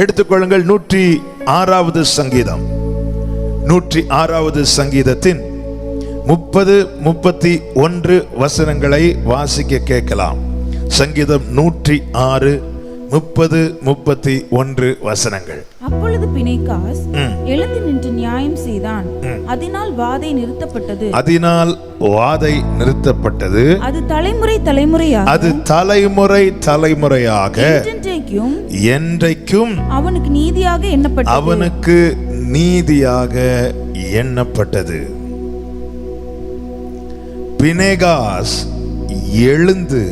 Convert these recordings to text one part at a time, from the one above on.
எடுத்துக்கொள்ளுங்கள். 106வது சங்கீதம், 106வது சங்கீதத்தின் 30, 31 வசனங்களை வாசிக்க கேட்கலாம். சங்கீதம் 106, 30, 31 வசனங்கள். அப்பொழுது பினெகாஸ் எழுந்து நின்று நியாயம் செய்தான். அதனால் வாதை நிறுத்தப்பட்டது. அது தலைமுறை தலைமுறையாக என்றைக்கும் அவனுக்கு நீதியாக எண்ணப்பட்டது. பினெகாஸ் எழுந்து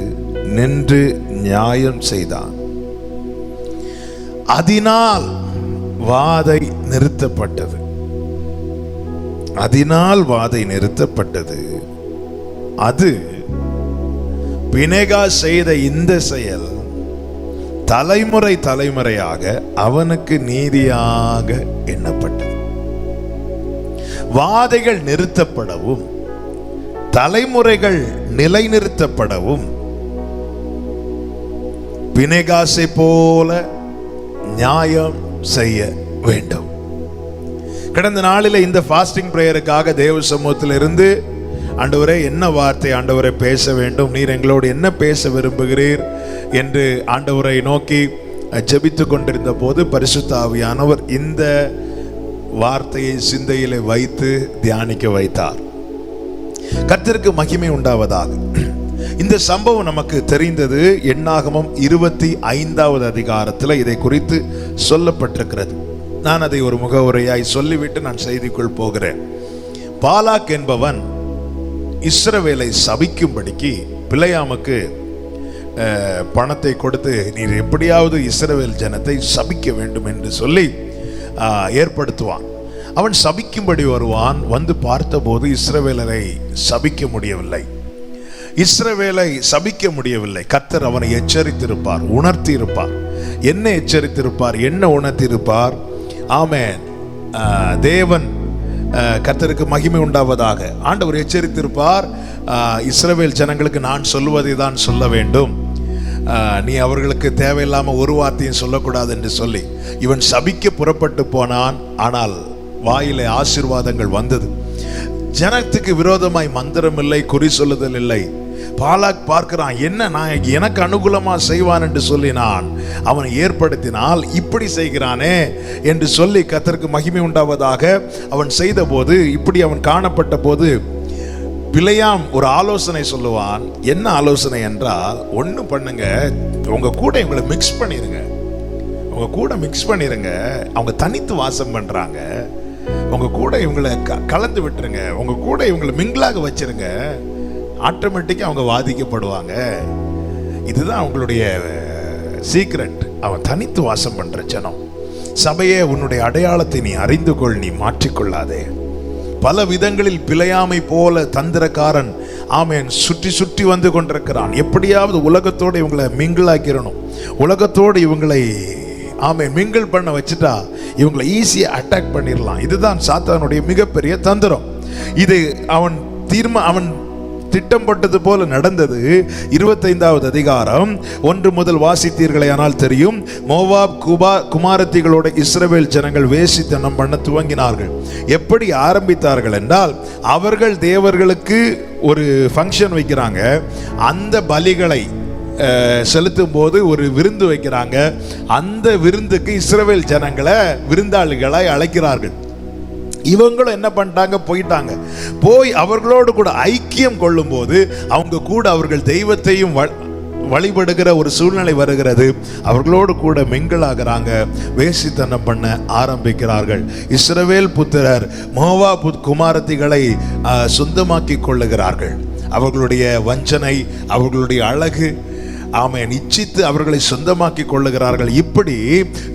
நின்று நியாயம் செய்தான். அதனால் வாதை நிறுத்தப்பட்டது. அது பினெகாஸ் செய்த இந்த செயல் தலைமுறையாக அவனுக்கு நீதியாக எண்ணப்பட்டது. வாதைகள் நிறுத்தப்படவும் தலைமுறைகள் நிலைநிறுத்தப்படவும் பினெகாசை போல நியாயம் செய்ய வேண்டும். கடந்த நாளில் இந்த ஃபாஸ்டிங் பிரேயருக்காக தேவ சமூகத்தில் இருந்து, ஆண்டவரே என்ன வார்த்தை ஆண்டவரை பேச வேண்டும், நீர் எங்களோடு என்ன பேச விரும்புகிறீர் என்று ஆண்டவரை நோக்கி ஜெபித்து கொண்டிருந்த போது பரிசுத்த ஆவியானவர் இந்த வார்த்தையை சிந்தையிலே வைத்து தியானிக்க வைத்தார். கர்த்தருக்கு மகிமை உண்டாவதாக. இந்த சம்பவம் நமக்கு தெரிந்தது என்னாகமம் 25வது அதிகாரத்தில் இதை குறித்து சொல்லப்பட்டிருக்கிறது. நான் அதை ஒரு முகவுரையாய் சொல்லிவிட்டு நான் செய்திக்குள் போகிறேன். பாலாக் என்பவன் இஸ்ரவேலை சபிக்கும்படிக்கு பிலேயாமுக்கு பணத்தை கொடுத்து, நீர் எப்படியாவது இஸ்ரவேல் ஜனத்தை சபிக்க வேண்டும் என்று சொல்லி ஏற்படுத்துவான். அவன் சபிக்கும்படி வருவான். வந்து பார்த்தபோது இஸ்ரவேலரை சபிக்க முடியவில்லை. கர்த்தர் அவனை எச்சரித்திருப்பார், உணர்த்தி இருப்பார். என்ன எச்சரித்திருப்பார், என்ன உணர்த்தியிருப்பார்? ஆமென். தேவன் கர்த்தருக்கு மகிமை உண்டாவதாக. ஆண்டவர் எச்சரித்திருப்பார், இஸ்ரவேல் ஜனங்களுக்கு நான் சொல்லுவதை தான் சொல்ல வேண்டும், நீ அவர்களுக்கு தேவையில்லாம ஒரு வார்த்தையும் சொல்லக்கூடாது என்று சொல்லி இவன் சபிக்க புறப்பட்டு போனான். ஆனால் வாயிலே ஆசீர்வாதங்கள் வந்தது. ஜனத்துக்கு விரோதமாய் மந்திரம் இல்லை, குறி சொல்லுதல் இல்லை. பாலாக் பார்க்கிறான், என்ன நான் எனக்கு அனுகூலமா செய்வான் என்று சொல்லி நான் அவனை ஏற்படுத்தினால் இப்படி செய்கிறானே என்று சொல்லி கர்த்தருக்கு மகிமை உண்டாவதாக அவன் செய்த போது, இப்படி அவன் காணப்பட்ட போது பிலேயாம் ஒரு ஆலோசனை சொல்லுவான். என்ன ஆலோசனை என்றால், ஒன்று பண்ணுங்க, உங்க கூட இவங்களை மிக்ஸ் பண்ணிருங்க, அவங்க தனித்து வாசம் பண்றாங்க, உங்க கூட இவங்களை கலந்து விட்டுருங்க, உங்க கூட இவங்களை மிங்கிளாக வச்சிருங்க, ஆட்டோமேட்டிக்கா அவங்க வாதிக்கப்படுவாங்க. இதுதான் அவங்களுடைய சீக்ரெட். அவன் தனித்து வாசம் பண்ற ஜனம். சபையே, உன்னுடைய அடையாளத்தை நீ அறிந்து கொள், நீ மாற்றிக்கொள்ளாதே. பல விதங்களில் பிலேயாமை போல தந்திரக்காரன் ஆமென் சுற்றி வந்து கொண்டிருக்கிறான். எப்படியாவது உலகத்தோடு இவங்களை மிங்கிளாக்கிறணும், உலகத்தோடு இவங்களை ஆமென் மிங்கிள் பண்ண வச்சுட்டா இவங்களை ஈஸியா அட்டாக் பண்ணிடலாம். இதுதான் சாத்தானுடைய மிகப்பெரிய தந்திரம். இது அவன் திட்டம் போட்டது போல நடந்தது. 25வது அதிகாரம் 1 முதல் வாசித்தீர்களே ஆனால் தெரியும். மோவாப் குமாரத்திகளோட இஸ்ரவேல் ஜனங்கள் வேசித்தனம் பண்ண துவங்கினார்கள். எப்படி ஆரம்பித்தார்கள் என்றால், அவர்கள் தேவர்களுக்கு ஒரு ஃபங்க்ஷன் வைக்கிறாங்க. அந்த பலிகளை செலுத்தும் போது ஒரு விருந்து வைக்கிறாங்க. அந்த விருந்துக்கு இஸ்ரவேல் ஜனங்களை விருந்தாளிகளாய் அழைக்கிறார்கள். இவங்களும் என்ன பண்ணிட்டாங்க, போய் அவர்களோடு கூட ஐக்கியம் கொள்ளும் போது அவங்க கூட அவர்கள் தெய்வத்தையும் வழிபடுகிற ஒரு சூழ்நிலை வருகிறது. அவர்களோடு கூட மிங்கிளாகிறாங்க, வேசித்தனம் பண்ண ஆரம்பிக்கிறார்கள். இஸ்ரவேல் புத்திரர் மோவாப் குமாரத்திகளை சொந்தமாக்கி கொள்ளுகிறார்கள். அவர்களுடைய வஞ்சனை, அவர்களுடைய அழகு ஆமென் இச்சித்து அவர்களை சொந்தமாக்கி கொள்ளுகிறார்கள். இப்படி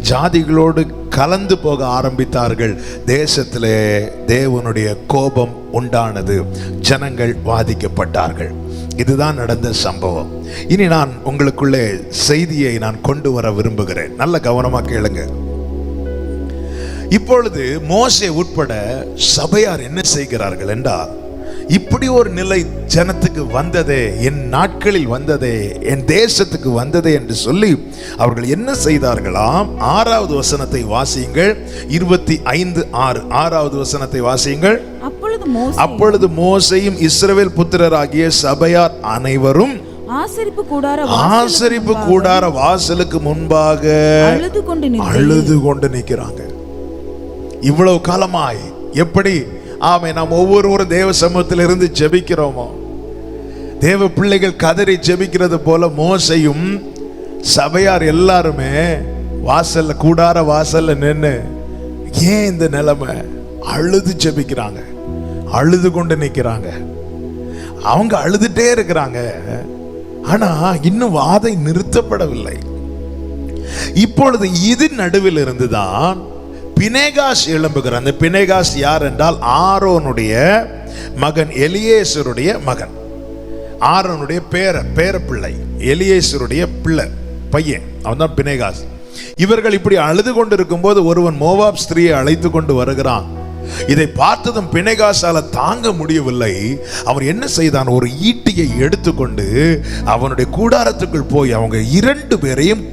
ஜாதிகளோடு கலந்து போக ஆரம்பித்தார்கள். தேசத்திலே தேவனுடைய கோபம் உண்டானது. ஜனங்கள் வாதிக்கப்பட்டார்கள். இதுதான் நடந்த சம்பவம். இனி நான் உங்களுக்குள்ளே செய்தியை நான் கொண்டு வர விரும்புகிறேன். நல்ல கவனமா கேளுங்க. இப்பொழுது மோசே உட்பட சபையார் என்ன செய்கிறார்கள் என்றால், இப்படி ஒரு நிலை ஜனத்துக்கு வந்ததே, என் நாட்களில் வந்ததே, என் தேசத்துக்கு வந்ததே என்று சொல்லி அவர்கள் என்ன செய்தார்களாம்? 6வது வசனத்தை வாசியுங்கள். 25:6 6வது வசனத்தை வாசியுங்கள். அப்பொழுது மோசேயும் இஸ்ரவேல் புத்திரராகிய சபையார் அனைவரும் ஆசரிப்பு கூடார வாசலுக்கு முன்பாக அழுது கொண்டு நிற்கிறாங்க. இவ்வளவு காலமாய் எப்படி நாம் ஒவ்வொருவரும் தேவ சமூகத்தில் இருந்து ஜெபிக்கிறோமோ, தேவ பிள்ளைகள் கதறி ஜெபிக்கிறது போல மோசையும் சபையார் எல்லாருமே வாசல்ல, கூடார வாசல்ல நின்று ஏன் இந்த நிலைமை அழுது ஜெபிக்கிறாங்க, அழுது கொண்டு நிற்கிறாங்க. அவங்க அழுதுட்டே இருக்கிறாங்க. ஆனா இன்னும் வாதை நிறுத்தப்படவில்லை. இப்பொழுது இது நடுவில் இருந்துதான் பினேகாஸ் எழும்புகிறார். அந்த பினேகாஸ் யார் என்றால் ஆரோனுடைய மகன், எலியேசருடைய மகன். ஆரோனுடைய பேரப்பிள்ளை, எலியேசருடைய பிள்ளை பையன், அவன் தான் பினேகாஸ். இவர்கள் இப்படி அழுது கொண்டிருக்கும் போது ஒருவன் மோவாப் ஸ்திரியை அழைத்து கொண்டு வருகிறான். இதை பார்த்ததும் பினேகாசால தாங்க முடியவில்லை. அவன் என்ன செய்தான்? ஒரு ஈட்டியை எடுத்துக்கொண்டு அவனுடைய கூடாரத்துக்குள் போய் அவங்க 2 பேரையும்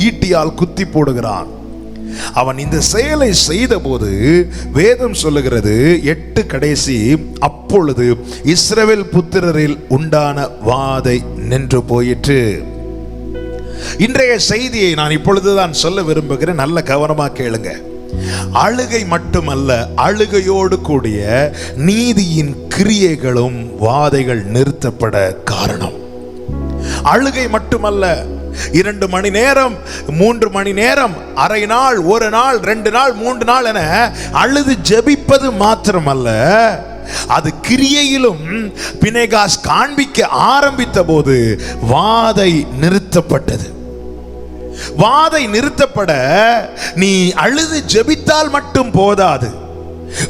ஈட்டியால் குத்தி போடுகிறான். அவன் இந்த செயலை செய்த போது வேதம் சொல்லுகிறது 8 கடைசி, அப்பொழுது இஸ்ரவேல் புத்திரரில் உண்டான வாதை நின்று போயிற்று. இன்றைய செய்தியை நான் இப்பொழுதுதான் சொல்ல விரும்புகிறேன். நல்ல கவனமா கேளுங்க. அழுகை மட்டுமல்ல, அழுகையோடு கூடிய நீதியின் கிரியைகளும் வாதைகள் நிறுத்தப்பட காரணம். அழுகை மட்டுமல்ல, 2 மணி நேரம், 3 மணி நேரம், அரை நாள், 1 நாள், 2 நாள், 3 நாள் என அழுது ஜெபிப்பது மாத்திரமல்ல, அது கிரியையிலும் பினேகாஸ் காண்பிக்க ஆரம்பித்த போது வாதை நிறுத்தப்பட்டது. வாதை நிறுத்தப்பட நீ அழுது ஜெபித்தால் மட்டும் போதாது.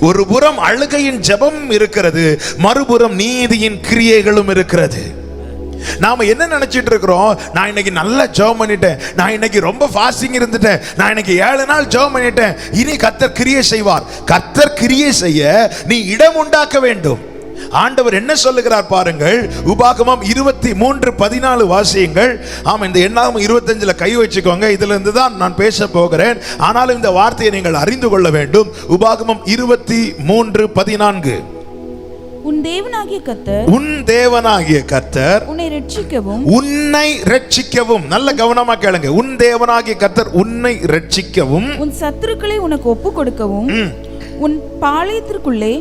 ஒரு புறம் அழுகையின் ஜெபம் இருக்கிறது, மறுபுறம் நீதியின் கிரியைகளும் இருக்கிறது. நாம என்ன நினைச்சிட்டு இருக்கிறோம்? நான் இன்னைக்கு நல்லா ஜெபம் பண்ணிட்டேன், நான் இன்னைக்கு ரொம்ப ஃபாஸ்டிங் இருந்துட்டேன், நான் இன்னைக்கு 7 நாள் ஜெபம் பண்ணிட்டேன், இனி கர்த்தர் கிரியை செய்வார். கர்த்தர் கிரியை செய்ய நீ இடம் உண்டாக்க வேண்டும். ஆண்டவர் என்ன சொல்லுகிறார் பாருங்கள். உபாகமம் 23:14 வாசியுங்கள். ஆமா, இந்த எண்ணாகமம் 25 கை வச்சுக்கோங்க. இதுல இருந்து தான் நான் பேச போகிறேன். ஆனாலும் இந்த வார்த்தையை நீங்கள் அறிந்து கொள்ள வேண்டும். உபாகமம் 23:14. உன் தேவனாகிய கர்த்தர் உன்னை ரட்சிக்கவும். நல்ல கவனமா கேளுங்க. உன் தேவனாகிய கர்த்தர் உன்னை ரட்சிக்கவும், உன் சத்துருக்களை உனக்கு ஒப்புக் கொடுக்கவும், உன் பாளையத்திற்குள்ளே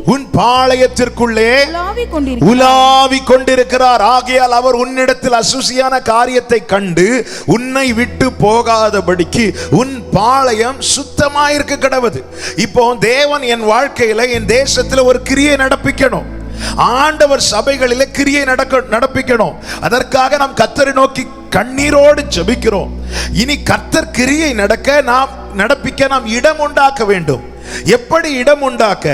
உலாவிக் கொண்டிருக்கிறார். ஆகையால் அவர் உன்னிடத்தில் அசுசியான காரியத்தை கண்டு உன்னை விட்டு போகாதபடிக்கு உன் பாளையம் சுத்தமாயிருக்க கடவது. இப்போ தேவன் என் வாழ்க்கையில, என் தேசத்துல ஒரு கிரியை நடப்பிக்கணும். ஆண்டவர் சபைகளிலே கிரியை நடப்பிக்கணும். அதற்காக நாம் கர்த்தரை நோக்கி கண்ணீரோடு ஜெபிக்கிறோம். இனி கர்த்தர் கிரியை நடப்பிக்க நாம் இடம் உண்டாக்க வேண்டும். எப்படி இடம் உண்டாக்க?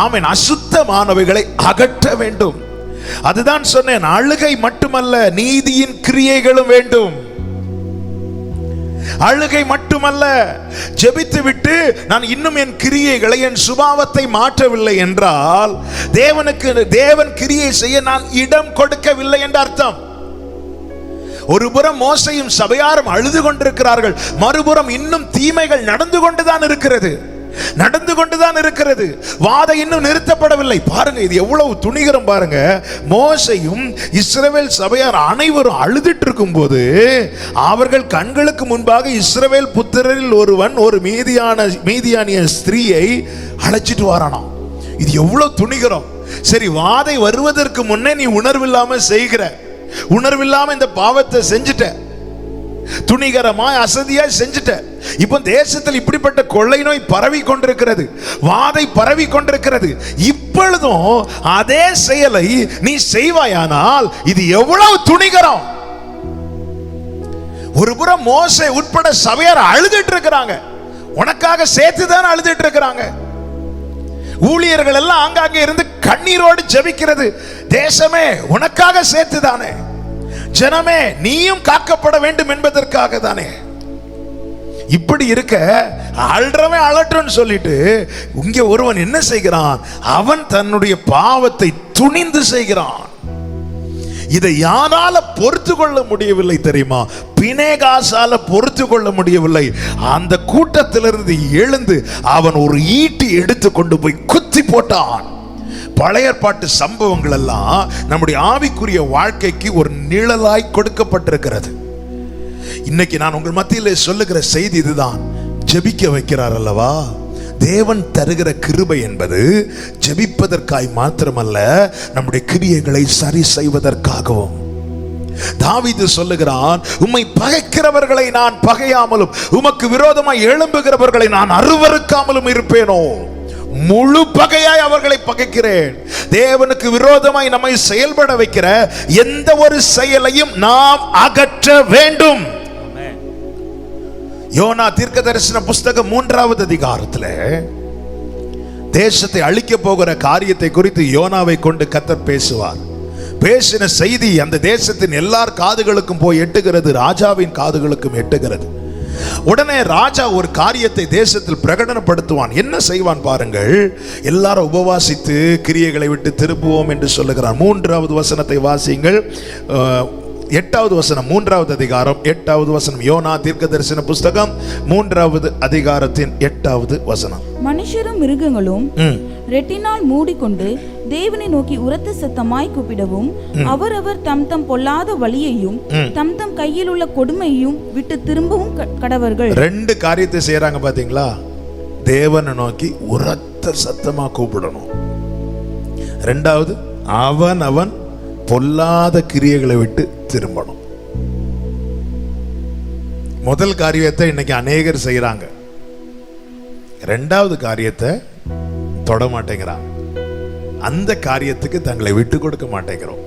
ஆமென், அசுத்தமானவைகளை அகற்ற வேண்டும். அதுதான் சொன்னேன். அழுகை மட்டுமல்ல, நீதியின் கிரியைகளும் வேண்டும். அழுகை மட்டுமல்ல, ஜெபித்து விட்டு நான் இன்னும் என் கிரியைகளை, என் சுபாவத்தை மாற்றவில்லை என்றால் தேவன் கிரியை செய்ய நான் இடம் கொடுக்கவில்லை என்ற அர்த்தம். ஒரு புறம் மோசையும் சபையாரும் அழுது கொண்டிருக்கிறார்கள், மறுபுறம் இன்னும் தீமைகள் நடந்து கொண்டுதான் இருக்கிறது. வாதை இன்னும் நிறுத்தப்படவில்லை. பாருங்க, இது எவ்வளவு துணிகரம் பாருங்க. மோசையும் இஸ்ரவேல் சபையார் அனைவரும் அழுதுட்டு இருக்கும் போது அவர்கள் கண்களுக்கு முன்பாக இஸ்ரவேல் புத்திரரில் ஒருவன் ஒரு மீதியானிய ஸ்திரீயை அழைச்சிட்டு வரானாம். இது எவ்வளவு துணிகரம். சரி, வாதை வருவதற்கு முன்னே நீ உணர்வில்லாம இந்த பாவத்தை செஞ்சுட்ட, துணிகரமாய் அசதியாய் செஞ்சுட்ட. இப்போ தேசத்தில் இப்படிப்பட்ட கொள்ளை நோய் பரவி கொண்டிருக்கிறது, வாதை பரவி கொண்டிருக்கிறது. இப்பொழுதும் அதே செயலை நீ செய்வாயானால் இது எவ்வளவு துணிகரம். ஒரு புறம் மோசே உட்பட சபையார் அழுதுட்டு இருக்கிறாங்க, உனக்காக சேர்த்துதான் அழுதுட்டு இருக்கிறாங்க. ஊழியர்கள் எல்லாம் ஆங்காங்கே இருந்து கண்ணீரோடு ஜெபிக்கிறது. தேசமே உனக்காக சேர்த்துதானே, ஜனமே நீயும் காக்கப்பட வேண்டும் என்பதற்காக தானே. இப்படி இருக்க அழறவன் அழட்டுன்னு சொல்லிட்டு இங்கே ஒருவன் என்ன செய்கிறான்? அவன் தன்னுடைய பாவத்தை துணிந்து செய்கிறான். இதை யாரால பொறுத்து கொள்ள முடியவில்லை தெரியுமா? பினேகாசால பொறுத்து கொள்ள முடியவில்லை. அந்த கூட்டத்திலிருந்து எழுந்து அவன் ஒரு ஈட்டி எடுத்து கொண்டு போய் குத்தி போட்டான். பழைய ஏற்பாட்டு சம்பவங்கள் எல்லாம் நம்முடைய ஆவிக்குரிய வாழ்க்கைக்கு ஒரு நிழலாய் கொடுக்கப்பட்டிருக்கிறது. இன்னைக்கு நான் உங்கள் மத்தியிலே சொல்லுகிற செய்தி இதுதான். ஜெபிக்க வைக்கிறார் அல்லவா? தேவன் தருகிற கிருபை என்பது ஜெபிப்பதற்காய் மாத்திரமல்ல, நம்முடைய கிரியைகளை சரி செய்வதற்காகவும். தாவீது சொல்லுகிறான், உம்மை பகைக்கிறவர்களை நான் பகையாமலும் உமக்கு விரோதமாய் எழும்புகிறவர்களை நான் அருவருக்காமலும் இருப்பேனோ. முழு பகையாய் அவர்களை பகைக்கிறேன். தேவனுக்கு விரோதமாய் நம்மை செயல்பட வைக்கிற எந்த ஒரு செயலையும் நாம் அகற்ற வேண்டும். யோனா தீர்க்கதரிசன புஸ்தகம் 3வது அதிகாரத்தில் தேசத்தை அழிக்க போகிற காரியத்தை குறித்து யோனாவை கொண்டு கர்த்தர் பேசுவார். பேசின செய்தி அந்த தேசத்தின் எல்லார் காதுகளுக்கும் போய் எட்டுகிறது, ராஜாவின் காதுகளுக்கும் எட்டுகிறது. உடனே ராஜா ஒரு காரியத்தை தேசத்தில் பிரகடனப்படுத்துவான். என்ன செய்வான் பாருங்கள். எல்லாரும் உபவாசித்து கிரியைகளை விட்டு திரும்புவோம் என்று சொல்லுகிறான். 3வது வசனத்தை வாசியுங்கள். 8வது வசனம், 3வது அதிகாரம் 8வது வசனம். யோனா தீர்க்கதரிசன புஸ்தகம் 3வது அதிகாரத்தின் 8வது வசனம். மனுஷரும் மிருகங்களும் ரெட்டினால் மூடிக்கொண்டு தேவனை நோக்கி உரத்த சத்தமாய் கூப்பிடவும், அவரவர் தம் தம் பொல்லாத வழியையும் தம் தம் கையில் உள்ள கொடுமையையும் விட்டு திரும்பவும் கடவர்கள். 2 காரியத்தை செய்யறாங்க பாத்தீங்களா? தேவனை நோக்கி உரத்த சத்தமா கூப்பிடணும். 2வது, அவன் பொல்லாத கிரியைகளை விட்டு திரும்பணும். முதல் காரியத்தை இன்னைக்கு அநேகர் செய்யறாங்க. 2வது காரியத்தை தொட மாட்டேங்கிறாங்க. அந்த காரியத்துக்கு தங்களை விட்டு கொடுக்க மாட்டேங்கிறோம்.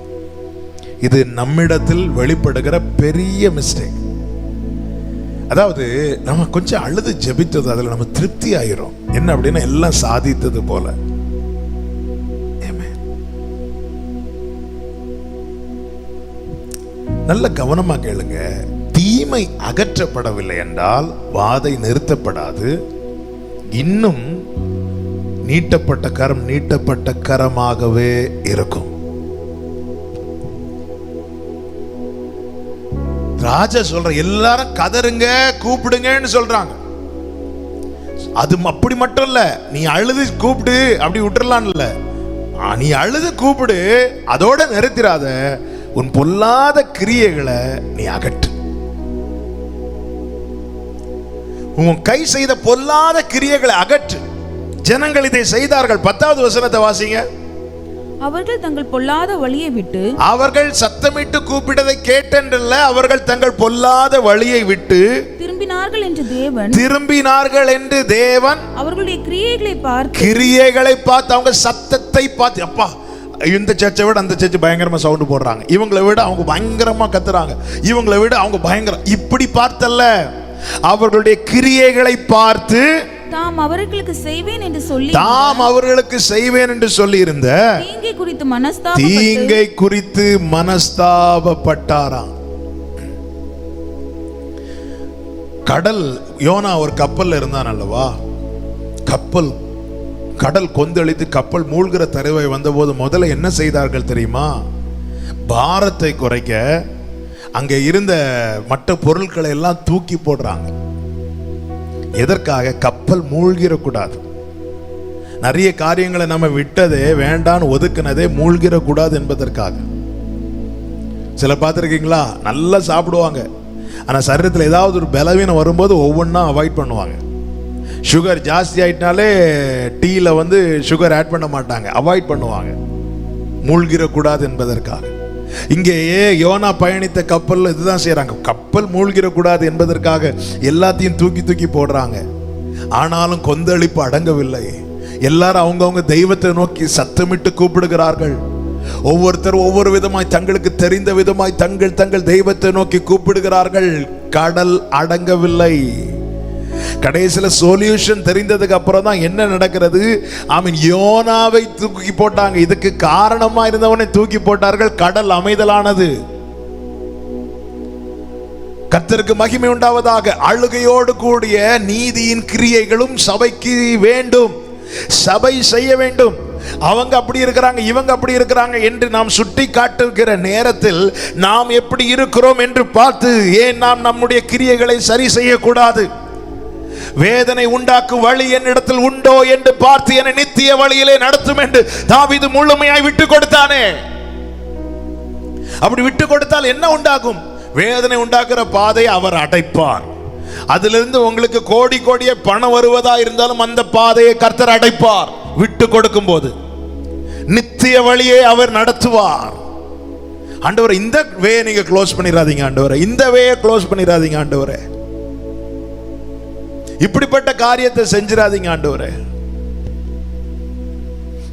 இது நம்மிடத்தில் வெளிப்படுகிற பெரிய மிஸ்டேக். அதாவது நம்ம கொஞ்சம் அழுது ஜெபித்தது அதுல நம்ம திருப்தி ஆயிரும். என்ன அப்படின்னா எல்லாம் சாதித்தது போல. நல்ல கவனமா கேளுங்க. தீமை அகற்றப்படவில்லை என்றால் வாதை நிறுத்தப்படாது. இன்னும் நீட்டப்பட்ட கரமாகவே இருக்கும். ராஜா சொல்ற எல்லாரும் கதறுங்க, கூப்பிடுங்கன்னு சொல்றாங்க. அது அப்படி மட்டும் இல்ல, நீ அழுது கூப்பிடு அப்படி விட்டுறலாம் இல்ல. நீ அழுது கூப்பிடு, அதோட நிறுத்திராத. உன் பொல்லாத கிரியைகளை நீ அகற்று. உன் கை செய்த பொல்லாத கிரியைகளை அகற்று. ஜனங்கள் இதை செய்தார்கள். 10வது வசனத்தை வாசிங்க. அவர்கள் தங்கள் பொல்லாத வழியை விட்டு, அவர்கள் சத்தமிட்டு கூப்பிட்டதை கேட்டென்றல்ல, அவர்கள் தங்கள் பொல்லாத வழியை விட்டு திரும்பினார்கள் என்று தேவன் அவர்களுடைய கிரியைகளை பார்த்து அவங்க சத்தத்தை பார்த்து, அப்பா இந்த சர்ச்சை விட அந்த சர்ச்சை பயங்கரமா சவுண்ட் போடுறாங்க, இவங்களை விட அவங்க பயங்கரமா கத்துறாங்க, இவங்களை விட அவங்க பயங்கரம், இப்படி பார்த்தல்ல, அவர்களுடைய கிரியைகளை பார்த்து தாம் அவர்களுக்கு செய்வேன் என்று சொல்லி இருந்த தீங்கை குறித்து மனஸ்தாபப்பட்டாராம். கடல், யோனா ஒரு கப்பல்ல இருந்தான் அல்லவா? கடல் கொந்தளித்து கப்பல் மூழ்கிற தருவை வந்தபோது முதல்ல என்ன செய்தார்கள் தெரியுமா? பாரத்தை குறைக்க அங்கே இருந்த மற்ற பொருட்களை எல்லாம் தூக்கி போடுறாங்க. எதற்காக? கப்பல் மூழ்கிடக்கூடாது. நிறைய காரியங்களை நம்ம விட்டதே, வேண்டான்னு ஒதுக்குனதே மூழ்கிடக்கூடாது என்பதற்காக. சிலர் பார்த்துருக்கீங்களா? நல்லா சாப்பிடுவாங்க, ஆனால் சரீரத்தில் ஏதாவது ஒரு பலவீனம் வரும்போது ஒவ்வொன்றா அவாய்ட் பண்ணுவாங்க. சுகர் ஜாஸ்தி ஆயிட்டாலே டீல சுகர் ஆட் பண்ண மாட்டாங்க, அவாய்ட் பண்ணுவாங்க, மூழ்கிடக்கூடாது என்பதற்காக. இங்கேயே யோனா பயணித்த கப்பல் இதுதான் செய்யறாங்க. கப்பல் மூழ்கிடக்கூடாது என்பதற்காக எல்லாத்தையும் தூக்கி போடுறாங்க. ஆனாலும் கொந்தளிப்பு அடங்கவில்லை. எல்லாரும் அவங்கவுங்க தெய்வத்தை நோக்கி சத்தமிட்டு கூப்பிடுகிறார்கள். ஒவ்வொருத்தர் ஒவ்வொரு விதமாய் தங்களுக்கு தெரிந்த விதமாய் தங்கள் தெய்வத்தை நோக்கி கூப்பிடுகிறார்கள். கடல் அடங்கவில்லை. கடைசியில் சொல்யூஷன் தெரிந்ததுக்கு அப்புறம் தான் என்ன நடக்கிறது? யோனாவை தூக்கி போட்டாங்க. இதுக்கு காரணமா இருந்தவனை தூக்கி போட்டார்கள். கடல் அமைதலானது. கர்த்தருக்கு மகிமை உண்டாவதாக. அழுகையோடு கூடிய நீதியின் கிரியைகளும் சபைக்கு வேண்டும். சபை செய்ய வேண்டும். அவங்க அப்படி இருக்கிறாங்க, இவங்க அப்படி இருக்கிறாங்க என்று நாம் சுட்டி காட்டுகிற நேரத்தில் நாம் எப்படி இருக்கிறோம் என்று பார்த்து ஏன் நாம் நம்முடைய கிரியைகளை சரி செய்யக்கூடாது? வேதனை உண்டாக்கும் வழி என்னிடத்தில் உண்டோ என்று பார்த்து என்னை நித்திய வழியிலே நடத்தும் என்று தாவீது முழுமையாய் விட்டு கொடுத்தானே. அப்படி விட்டு கொடுத்தால் என்ன உண்டாகும்? வேதனை உண்டாக்குற பாதையை அவர் அடைப்பார். அதிலிருந்து உங்களுக்கு கோடி கோடிய பணம் வருவதா இருந்தாலும் அந்த பாதையை கர்த்தர் அடைப்பார். விட்டு கொடுக்கும் போது நித்திய வழியை அவர் நடத்துவார். ஆண்டவரே, இந்த வே நீங்க க்ளோஸ் பண்ணிடாதீங்க ஆண்டவரே, இந்த வேயை க்ளோஸ் பண்ணிடாதீங்க ஆண்டவரே, இப்படிப்பட்ட காரியத்தை செஞ்சிடாதீங்க ஆண்டவரே.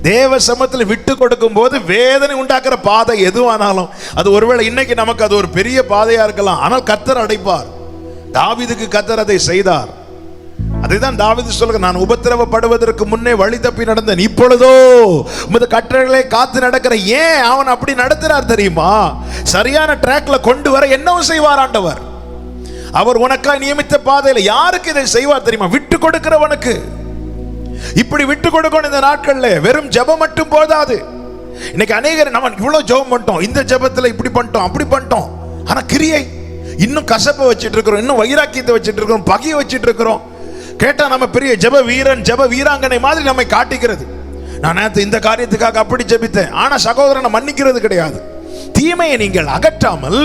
தேவ சமத்தில் விட்டு கொடுக்கும் போது வேதனை உண்டாக்குற பாதை எதுவானாலும் அது ஒருவேளை இன்னைக்கு நமக்கு அது ஒரு பெரிய பாதையா இருக்கலாம், ஆனால் கர்த்தர் அடைப்பார். தாவீதுக்கு கர்த்தர் அதை செய்தார். அதைதான் தாவீது சொல்லுங்க, நான் உபத்திரவப்படுவதற்கு முன்னே வழி தப்பி நடந்தேன், இப்பொழுதோ உமது கட்டளைகளை காத்து நடக்கிற. ஏன் அவன் அப்படி நடத்துறார் தெரியுமா? சரியான ட்ராக்ல கொண்டு வர என்னவும் செய்வார் ஆண்டவர். அவர் உனக்காய் நியமித்த பாதையில யாருக்கு இதை செய்வார் தெரியுமா? விட்டு கொடுக்கிறவனுக்கு. இப்படி விட்டு கொடுக்கணும். இந்த நாட்கள்ல வெறும் ஜெபம் மட்டும் போதாது. இன்னைக்கு அநேகர் நம்ம இவ்வளவு ஜெபம் பண்ணிட்டோம், இந்த ஜெபத்துல இப்படி பண்ணிட்டோம் அப்படி பண்ணிட்டோம், ஆனா கிரியை இன்னும் கசப்பை வச்சிட்டு இருக்கிறோம், இன்னும் வைராக்கியத்தை வச்சிட்டு இருக்கிறோம், பகையை வச்சிட்டு இருக்கிறோம். கேட்டா நம்ம பெரிய ஜெப வீரன் ஜெப வீராங்கனை மாதிரி நம்மை காட்டிக்கிறது. நான் நேற்று இந்த காரியத்துக்காக அப்படி ஜெபித்தேன், ஆனா சகோதரனை மன்னிக்கிறது கிடையாது. தீமையை நீங்கள் அகற்றாமல்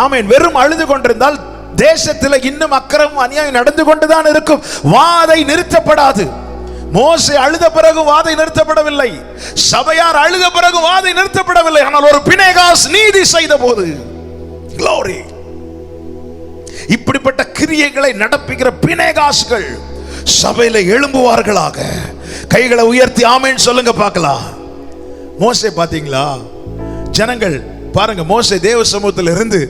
ஆமென் வெறும் அழுது கொண்டிருந்தால் தேசத்தில் இன்னும் அக்கிரமம் அநியாயம் நடந்து கொண்டுதான் இருக்கும். வாதை நிறுத்தப்படாது. மோசே அழுத பிறகு வாதை நிறுத்தப்படவில்லை, சபையார் அழுத பிறகு வாதை நிறுத்தப்படவில்லை. ஆனால் ஒரு பினேகாஸ் நீதி செய்த போது glory. இப்படிப்பட்ட கிரியைகளை நடப்பிக்கிற பினேகாஸ்கள் சபையில எழும்புவார்களாக. கைகளை உயர்த்தி ஆமென் சொல்லுங்க பார்க்கலாம். மோசே பாத்தீங்களா? ஜனங்கள் பாருங்க, மோசே தேவ சமூகத்தில் இருந்து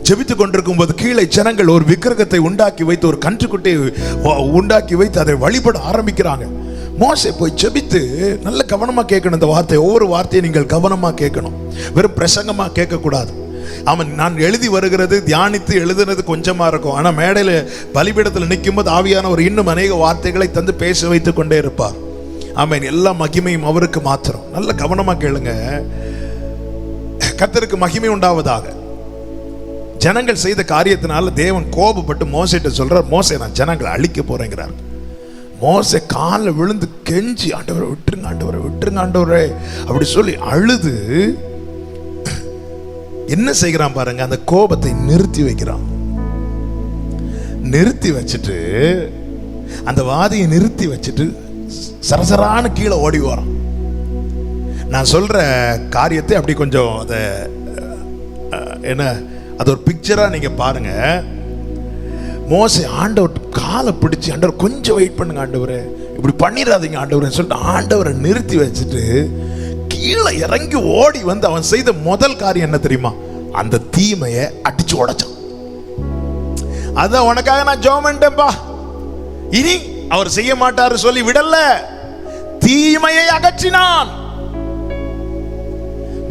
ஜெபித்துக் கொண்டிருக்கும் போது கீழே ஜனங்கள் ஒரு விக்கிரகத்தை உண்டாக்கி வைத்து, ஒரு கன்றுக்குட்டியை உண்டாக்கி வைத்து அதை வழிபட ஆரம்பிக்கிறாங்க. மோசே போய் ஜெபித்து நல்ல கவனமா கேட்கணும். இந்த வார்த்தை, ஒவ்வொரு வார்த்தையை நீங்கள் கவனமா கேட்கணும், வெறும் பிரசங்கமா கேட்க கூடாது. அவன் நான் எழுதி வருகிறது தியானித்து எழுதுனது கொஞ்சமா இருக்கும், ஆனா மேடையில பலிபீடத்தில் நிற்கும் போது ஆவியானவர் இன்னும் அநேக வார்த்தைகளை தந்து பேச வைத்துக் கொண்டே இருப்பார். ஆமென். எல்லா மகிமையும் அவருக்கு மாத்திரம். நல்ல கவனமா கேளுங்க. கர்த்தருக்கு மகிமை உண்டாவதாக. ஜனங்கள் செய்த காரியத்தினால தேவன் கோபப்பட்டு மோசேட்ட சொல்றார், மோசே நான் ஜனங்களை அழிக்க போறேங்கிறார். மோசே காலில் விழுந்து கெஞ்சி, ஆண்டவரை விட்டுருங்க ஆண்டவரை விட்டுருங்க ஆண்டவரே அப்படி சொல்லி அழுது என்ன செய்கிறான் பாருங்க, அந்த கோபத்தை நிறுத்தி வைக்கிறான். நிறுத்தி வச்சுட்டு அந்த வாதியை நிறுத்தி வச்சுட்டு சரசரான கீழே ஓடி வரான். நான் சொல்ற காரியத்தை அப்படி கொஞ்சம் அதை என்ன அது ஒரு பிக்சரா நீங்க பாருங்க. மோசே ஆண்டவர் காலை பிடிச்சு, ஆண்டவர் கொஞ்சம் வெயிட் பண்ணுங்க ஆண்டவரே, இப்படி பண்ணிடாதீங்க ஆண்டவரே சொல்லிட்டு ஆண்டவரை நிறுத்தி வச்சுட்டு கீழே இறங்கி ஓடி வந்து அவன் செய்த முதல் காரியம் என்ன தெரியுமா? அந்த தீமையை அடிச்சு உடைச்சான். அதான் உனக்காக நான் ஜெபம் பண்ணிட்டேன்பா, இனி அவர் செய்ய மாட்டாரு சொல்லி விடல, தீமையை அகற்றினான்.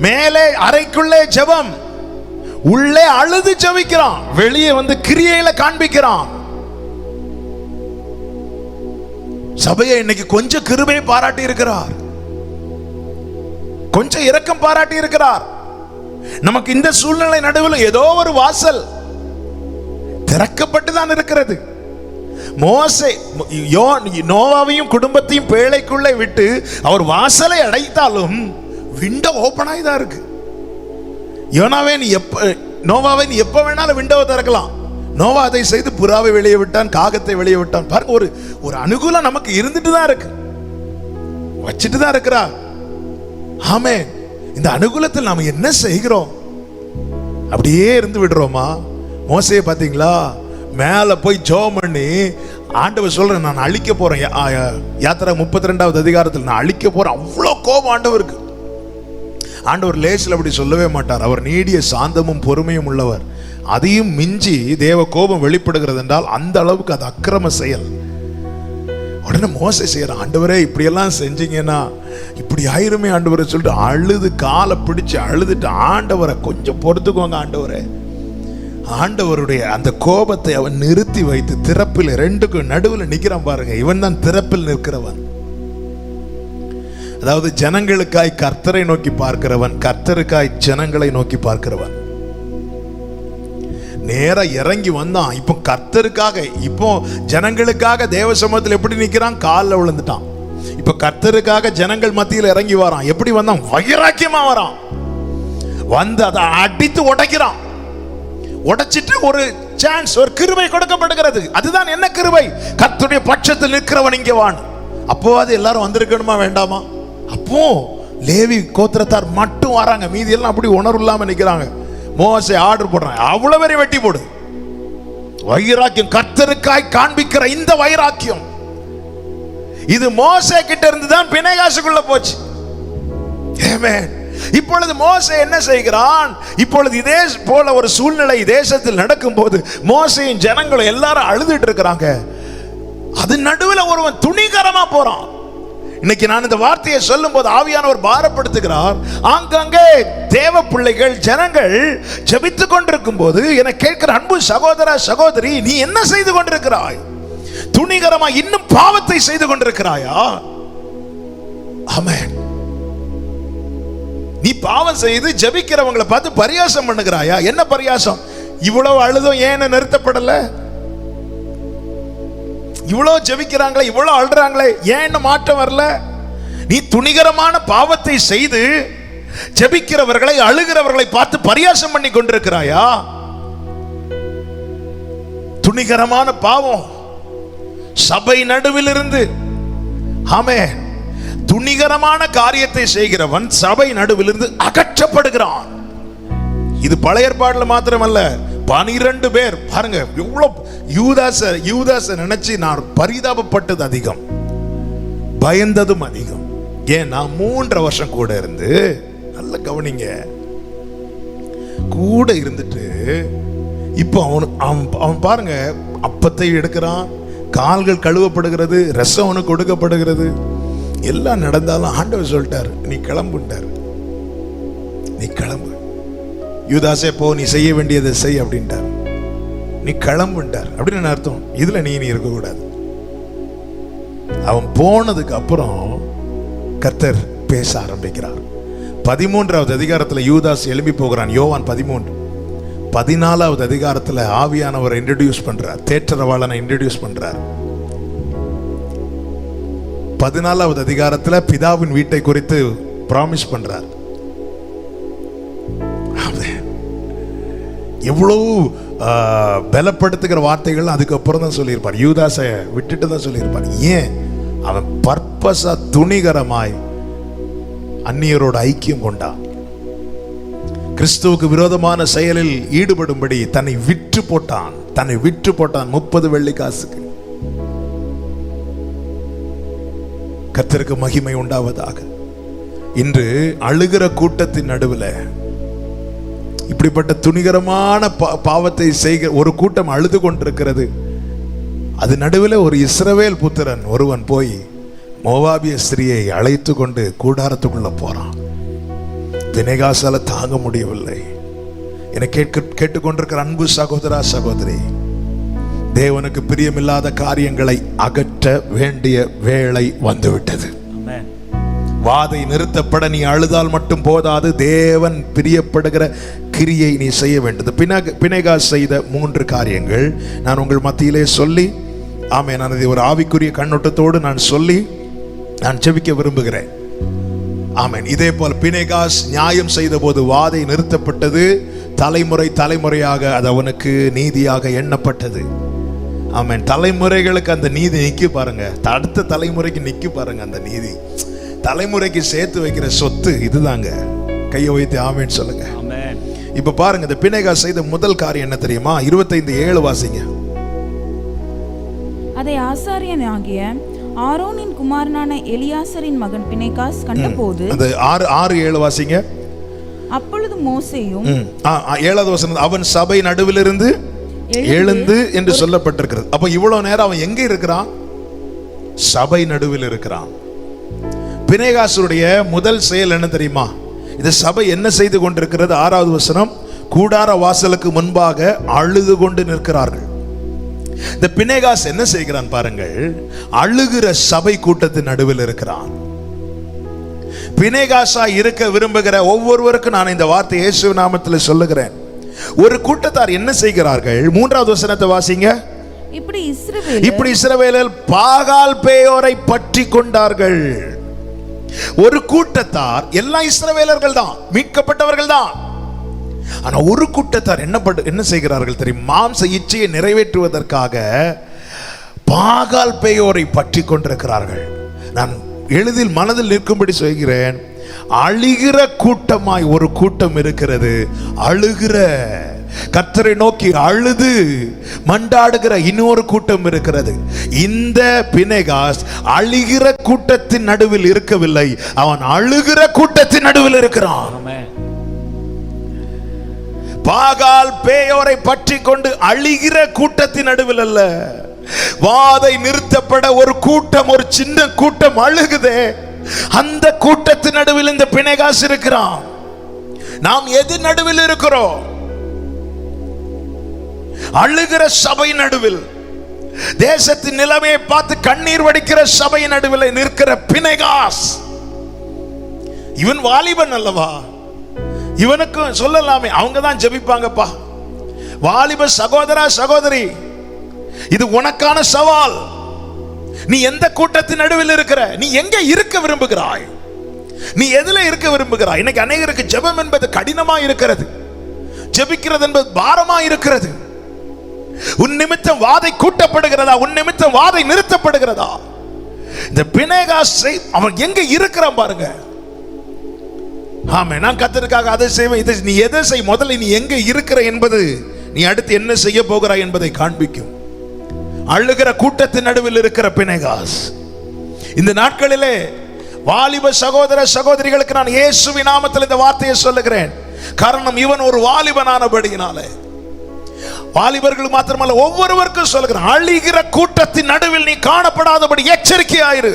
மேலே அறைக்குள்ளே ஜெபம், உள்ளே அழுது ஜெபிக்கிறான், வெளியே வந்து கிரியையில காண்பிக்கிறான். சபையை இன்னைக்கு கொஞ்சம் கிருபை பாராட்டி இருக்கிறார், கொஞ்சம் இரக்கம் பாராட்டி இருக்கிறார். நமக்கு இந்த சூழ்நிலை நடுவில் ஏதோ ஒரு வாசல் திறக்கப்பட்டு தான் இருக்கிறது. மோசே நோவாவையும் குடும்பத்தையும் பேழைக்குள்ளே விட்டு அவர் வாசலை அடைத்தாலும் விண்டோ ஓபன் ஆகி தான் இருக்கு. நோவாவை நீ எப்ப வேணாலும் விண்டோவை திறக்கலாம். நோவா அதை செய்து புறாவை வெளியே விட்டான், காகத்தை வெளியே விட்டான். பாருங்க, ஒரு அனுகூலம் நமக்கு இருந்துட்டு தான் இருக்கு, வச்சுட்டு தான் இருக்கிறா. ஆமே, இந்த அனுகூலத்தில் நாம என்ன செய்கிறோம்? அப்படியே இருந்து விடுறோமா? மோசையை பாத்தீங்களா? மேல போய் ஜெபம் பண்ணி ஆண்டவர் சொல்றேன் நான் அழிக்க போறேன். யாத்திரை 32வது அதிகாரத்தில் நான் அழிக்க போறேன். அவ்வளோ கோபம் ஆண்டவருக்கு. ஆண்டவர் லேசில் அப்படி சொல்லவே மாட்டார். அவர் நீடிய சாந்தமும் பொறுமையும் உள்ளவர். அதையும் மிஞ்சி தேவ கோபம் வெளிப்படுகிறது என்றால் அந்த அளவுக்கு அது அக்கிரம செயல். உடனே மோசே செய்யற, ஆண்டவரே இப்படியெல்லாம் செஞ்சீங்கன்னா இப்படி ஆயிருமே ஆண்டவரை சொல்லிட்டு அழுது காலை பிடிச்சு அழுதுட்டு, ஆண்டவரை கொஞ்சம் பொறுத்துக்கோங்க ஆண்டவரே. ஆண்டவருடைய அந்த கோபத்தை அவன் நிறுத்தி வைத்து திறப்பில் ரெண்டுக்கும் நடுவில் நிற்கிறான் பாருங்க. இவன் தான் திறப்பில் நிற்கிறவன். அதாவது ஜனங்களுக்காய் கர்த்தரை நோக்கி பார்க்கிறவன், கர்த்தருக்காய் ஜனங்களை நோக்கி பார்க்கிறவன். நேரா இறங்கி வந்தான். இப்போ கர்த்தருக்காக, இப்போ ஜனங்களுக்காக தேவ சமூகத்தில் எப்படி நிக்கிறான்? காலில் விழுந்துட்டான். இப்ப கர்த்தருக்காக ஜனங்கள் மத்தியில் இறங்கி வரான். எப்படி வந்தான்? வைராக்கியமா வரான். வந்து அதை அடித்து உடைக்கிறான். உடைச்சிட்டு ஒரு சான்ஸ், ஒரு கிருபை கொடுக்கப்படுகிறது. அதுதான் என்ன கிருபை? கர்த்தருடைய பட்சத்தில் நிற்கிறவன் இங்கே வான். அப்போ அது எல்லாரும் வந்திருக்கணுமா வேண்டாமா? அப்போ லேவி கோத்திரத்தார் மட்டும் வராங்க, மீதி எல்லாம் அப்படி உணர்வு இல்லாம நிக்கிறாங்க. மோசே ஆர்டர் போடுறாங்க, அவ்வளவு பேரை வெட்டி போடு. வைராக்கியம், கர்த்தருக்காய் காண்பிக்கிற இந்த வைராக்கியம், இது மோசே கிட்ட இருந்து தான் பினேகாசுக்குள்ள போச்சு. ஆமென். இப்பொழுது மோசே என்ன செய்கிறான்? இப்பொழுது இதே போல ஒரு சூழ்நிலை தேசத்தில் நடக்கும் போது மோசேயும் ஜனங்களும் எல்லாரும் அழுதுட்டு இருக்கிறாங்க. அது நடுவில் ஒருவன் துணிகரமா போறான். இன்னைக்கு நான் இந்த வார்த்தையை சொல்லும் போது ஆவியானவர் பாரப்படுத்துகிறார். ஆங்காங்கே தேவ பிள்ளைகள் ஜனங்கள் ஜெபித்துக் கொண்டிருக்கும் போது என கேட்கிற அன்பு சகோதர சகோதரி, நீ என்ன செய்து கொண்டிருக்கிறாய்? துணிகரமா இன்னும் பாவத்தை செய்து கொண்டிருக்கிறாயா? ஆமென். நீ பாவம் செய்து ஜெபிக்கிறவங்களை பார்த்து பரியாசம் பண்ணுகிறாயா? என்ன பரியாசம்? இவ்வளவு அழுதும் ஏன் நிறுத்தப்படல? இவ்வளவு ஜெபிக்கிறாங்களே, இவ்வளவு அழுறாங்களே, ஏன் இன்னும் மாற்றம் வரல? நீ துணிகரமான பாவத்தை செய்து ஜெபிக்கிறவர்களை, அழுகிறவர்களை பார்த்து பரியாசம் பண்ணி கொண்டிருக்கிறாயா? துணிகரமான பாவம் சபை நடுவில் இருந்து, ஆமென், துணிகரமான காரியத்தை செய்கிறவன் சபை நடுவில் இருந்து அகற்றப்படுகிறான். இது பழைய ஏற்பாடுல மாத்திரமல்ல, 12 பேர் பாருங்க. எவ்வளவு யூதாச நினைச்சு நான் பரிதாபப்பட்டது அதிகம், பயந்ததும் அதிகம். ஏன்னா 3 வருஷம் கூட இருந்து, நல்ல கவனிங்க, கூட இருந்துட்டு இப்போ அவன் பாருங்க, அப்பத்தை எடுக்கிறான், கால்கள் கழுவப்படுகிறது, ரசம் அவனுக்கு கொடுக்கப்படுகிறது, எல்லாம் நடந்தாலும் ஆண்டவர் சொல்லிட்டார், நீ கிளம்புட்டார், நீ கிளம்பு, யூதாசே போ, நீ செய்ய வேண்டியதை செய் அப்படின்ட்டார், நீ கிளம்புட்டார். அப்படின்னு அர்த்தம், இதுல நீ இருக்கக்கூடாது. அவன் போனதுக்கு அப்புறம் கர்த்தர் பேச ஆரம்பிக்கிறார். 13வது அதிகாரத்தில் யூதாஸ் எழும்பி போகிறான். யோவான் 13. 14வது அதிகாரத்தில் ஆவியானவரை இன்ட்ரோடியூஸ் பண்றார், தேற்றரவாளனை இன்ட்ரோடியூஸ் பண்றார். 14வது அதிகாரத்தில் பிதாவின் வீட்டை குறித்து பிராமிஸ் பண்றார். எவ்வளவு பலப்படுத்துகிற வார்த்தைகள் அதுக்கப்புறம் தான் சொல்லியிருப்பார். யூதாசை விட்டுட்டு தான் சொல்லியிருப்பார். ஏன்? அவன் பர்பஸா துணிகரமாய் அந்நியரோட ஐக்கியம் கொண்டான். கிறிஸ்துவுக்கு விரோதமான செயலில் ஈடுபடும்படி தன்னை விற்று போட்டான். 30 வெள்ளி காசுக்கு. கர்த்தருக்கு மகிமை உண்டாவதாக. இன்று அழுகிற கூட்டத்தின் நடுவில் இப்படிப்பட்ட துணிகரமான பாவத்தை செய்கிற ஒரு கூட்டம் அழுது கொண்டிருக்கிறது. அது நடுவில் ஒரு இஸ்ரவேல் புத்திரன் ஒருவன் போய் மோவாபிய ஸ்திரியை அழைத்து கொண்டு கூடாரத்துக்குள்ள போறான். பினேகாசால தாங்க முடியவில்லை. என கேட்டுக்கொண்டிருக்கிற அன்பு சகோதரா சகோதரி, தேவனுக்கு பிரியமில்லாத காரியங்களை அகற்ற வேண்டிய வேளை வந்துவிட்டது. வாதை நிறுத்தப்பட நீ அழுதால் மட்டும் போதாது, தேவன் பிரியப்படுகிற கிரியை நீ செய்ய வேண்டியது. பினேகாஸ் செய்த 3 காரியங்கள் நான் உங்கள் மத்தியிலே சொல்லி, ஆமே, நான் இதை ஒரு ஆவிக்குரிய கண்ணோட்டத்தோடு நான் சொல்லி நான் ஜெபிக்க விரும்புகிறேன். ஆமென். இதே போல் பினேகாஸ் நியாயம் செய்த போது வாதை நிறுத்தப்பட்டது. தலைமுறையாக அது அவனுக்கு நீதியாக எண்ணப்பட்டது. ஆமென். தலைமுறைகளுக்கு அந்த நீதி நிற்க பாருங்க. அடுத்த தலைமுறைக்கு நிற்க பாருங்க. அந்த நீதி தலைமுறைக்கு சேர்த்து வைக்கிற சொத்து இதுதாங்க. கையை வைத்து ஆமென் சொல்லுங்க. இப்ப பாருங்க, இந்த பினேகாஸ் செய்த முதல் காரியம் என்ன தெரியுமா? 25:7 வாசிங்க. அதை ஆசாரியன் ஆகிய ஆரோனின் குமாரனான எலியாசரின் மகன் பினேகாஸ் கண்டபோது, அந்த 6:7 வாசிங்க. அப்பொழுது மோசேயும் 7வது வசனம், அவன் சபை நடுவிலிருந்து எழுந்து என்று சொல்லப்பட்டிருக்கிறது. அப்ப இவ்வளவு நேரம் அவன் எங்க இருக்கிறான்? சபை நடுவில் இருக்கிறான். பினேகாசுடைய முதல் செயல் என்ன தெரியுமா? இந்த சபை என்ன செய்து கொண்டிருக்கிறது? 6வது வசனம், கூடார வாசலுக்கு முன்பாக அழுது கொண்டு நிற்கிறார்கள். இந்த பினேகாஸ் என்ன செய்கிறான் பாருங்கள், அழுகிற சபை கூட்டத்தின் நடுவில் இருக்கிறான். பினேகாசா இருக்க விரும்புகிற ஒவ்வொருவருக்கும் நான் இந்த வார்த்தை இயேசு நாமத்தில் சொல்லுகிறேன். ஒரு கூட்டத்தார் என்ன செய்கிறார்கள்? 3வது வசனத்தை வாசிங்க. இப்படி இஸ்ரவேலர் பாகால் பேயோரை பற்றி கொண்டார்கள். ஒரு கூட்டத்தார், எல்லாம் இஸ்ரவேலர்கள் தான், மீட்கப்பட்டவர்கள் தான். ஆனா ஒரு கூட்டத்தார் என்ன செய்கிறார்கள் தெரியும்? மாம்ச இச்சையை நிறைவேற்றுவதற்காக பாகால் பேயோரை பற்றி கொண்டிருக்கிறார்கள். நான் எளிதில் மனதில் நிற்கும்படி சொல்கிறேன், அழுகிற கூட்டமாய் ஒரு கூட்டம் இருக்கிறது. அழுகிற, கர்த்தரை நோக்கி அழுது மண்டாடுகிற இன்னொரு கூட்டம் இருக்கிறது. இந்த பினேகாஸ் அழுகிற கூட்டத்தின் நடுவில் இருக்கவில்லை, அவன் அழுகிற கூட்டத்தின் நடுவில் இருக்கிறான். பாகால் பேயோரை பற்றி கொண்டு அழுகிற கூட்டத்தின் நடுவில் அல்ல. வாதை நிறுத்தப்பட ஒரு கூட்டம், ஒரு சின்ன கூட்டம் அழுகுதே, அந்த கூட்டத்தின் நடுவில் இந்த பினேகாஸ் இருக்கிறான். நாம் எது நடுவில் இருக்கிறோம்? அழுகிற சபை நடுவில், தேசத்தின் நிலைமையை பார்த்து கண்ணீர் வடிக்கிற சபை நடுவில் நிற்கிற பினேகாஸ். இவன் வாலிபன் அல்லவா? இவனுக்கு சொல்லலாமே, அவங்க தான் ஜெபிப்பாங்கப்பா. வாலிப சகோதரா, சகோதரி, இது உனக்கான சவால். நீ எந்த கூட்டத்தின் நடுவில் இருக்கிற? நீ எங்க இருக்க விரும்புகிறாய்? நீ எதுல இருக்க விரும்புகிறாய்? இன்னைக்கு அநேகருக்கு ஜெபம் என்பது கடினமா இருக்கிறது, ஜெபிக்கிறது என்பது பாரமா இருக்கிறது. உன் நிமித்தம் வாதை கூட்டப்படுகிறதா? உன் நிமித்தம் வாதை நிறுத்தப்படுகிறதா? இந்த பினேகாஸை அவன் எங்க இருக்கிறான் பாருங்க. ஆமே, நான் கர்த்தருக்காக அதை செய்வேன், இதை நீ எதை செய், முதல்ல நீ எங்க இருக்கிற என்பது நீ அடுத்து என்ன செய்ய போகிறாய் என்பதை காண்பிக்கும். அழுகிற கூட்டத்தின் நடுவில் இருக்கிற பினேகாஸ். இந்த நாட்களிலே வாலிப சகோதர சகோதரிகளுக்கு நான் இயேசுவின் நாமத்தில் இந்த வார்த்தையை சொல்லுகிறேன். காரணம், இவன் ஒரு வாலிபனானபடியினாலே. வாலிபர்கள் மாத்திரமல்ல, ஒவ்வொருவருக்கும் சொல்லுகிறேன், அழுகிற கூட்டத்தின் நடுவில் நீ காணப்படாதபடி எச்சரிக்கையாயிரு.